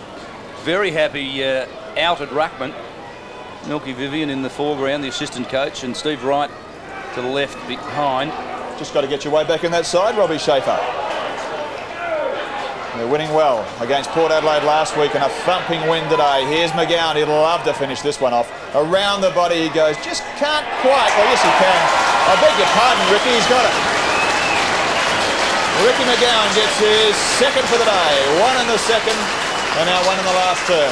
very happy out at ruckman. Milky Vivian in the foreground, the assistant coach, and Steve Wright to the left behind. Just got to get your way back in that side, Robbie Schaefer. They're winning well against Port Adelaide last week, and a thumping win today. Here's McGowan. He'd love to finish this one off. Around the body he goes. Just can't quite. Well, yes, he can. I beg your pardon, Ricky. He's got it. Ricky McGowan gets his second for the day. One in the second, and now one in the last term.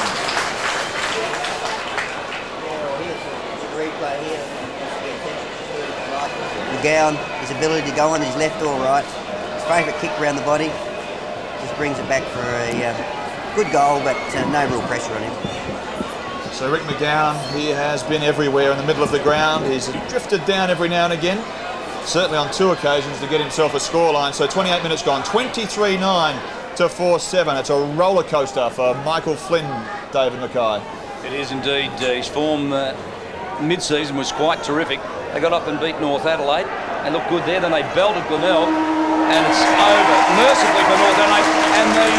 McGowan, his ability to go on his left or right, his favourite kick around the body, just brings it back for a good goal, but no real pressure on him. So Rick McGowan, he has been everywhere in the middle of the ground. He's drifted down every now and again, certainly on 2 occasions to get himself a scoreline. So 28 minutes gone, 23-9 to 4-7. It's a roller coaster for Michael Flynn, David Mackay. It is indeed. His form mid-season was quite terrific. They got up and beat North Adelaide. They looked good there. Then they belted Glenelg, and it's over mercifully for North Adelaide. And the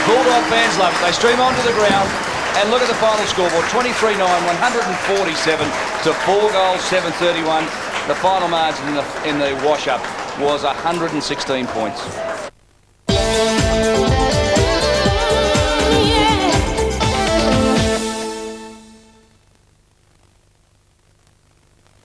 Bulldog fans love it. They stream onto the ground. And look at the final scoreboard, 23-9, 147 to 4 goals, 731. The final margin in the wash-up was 116 points.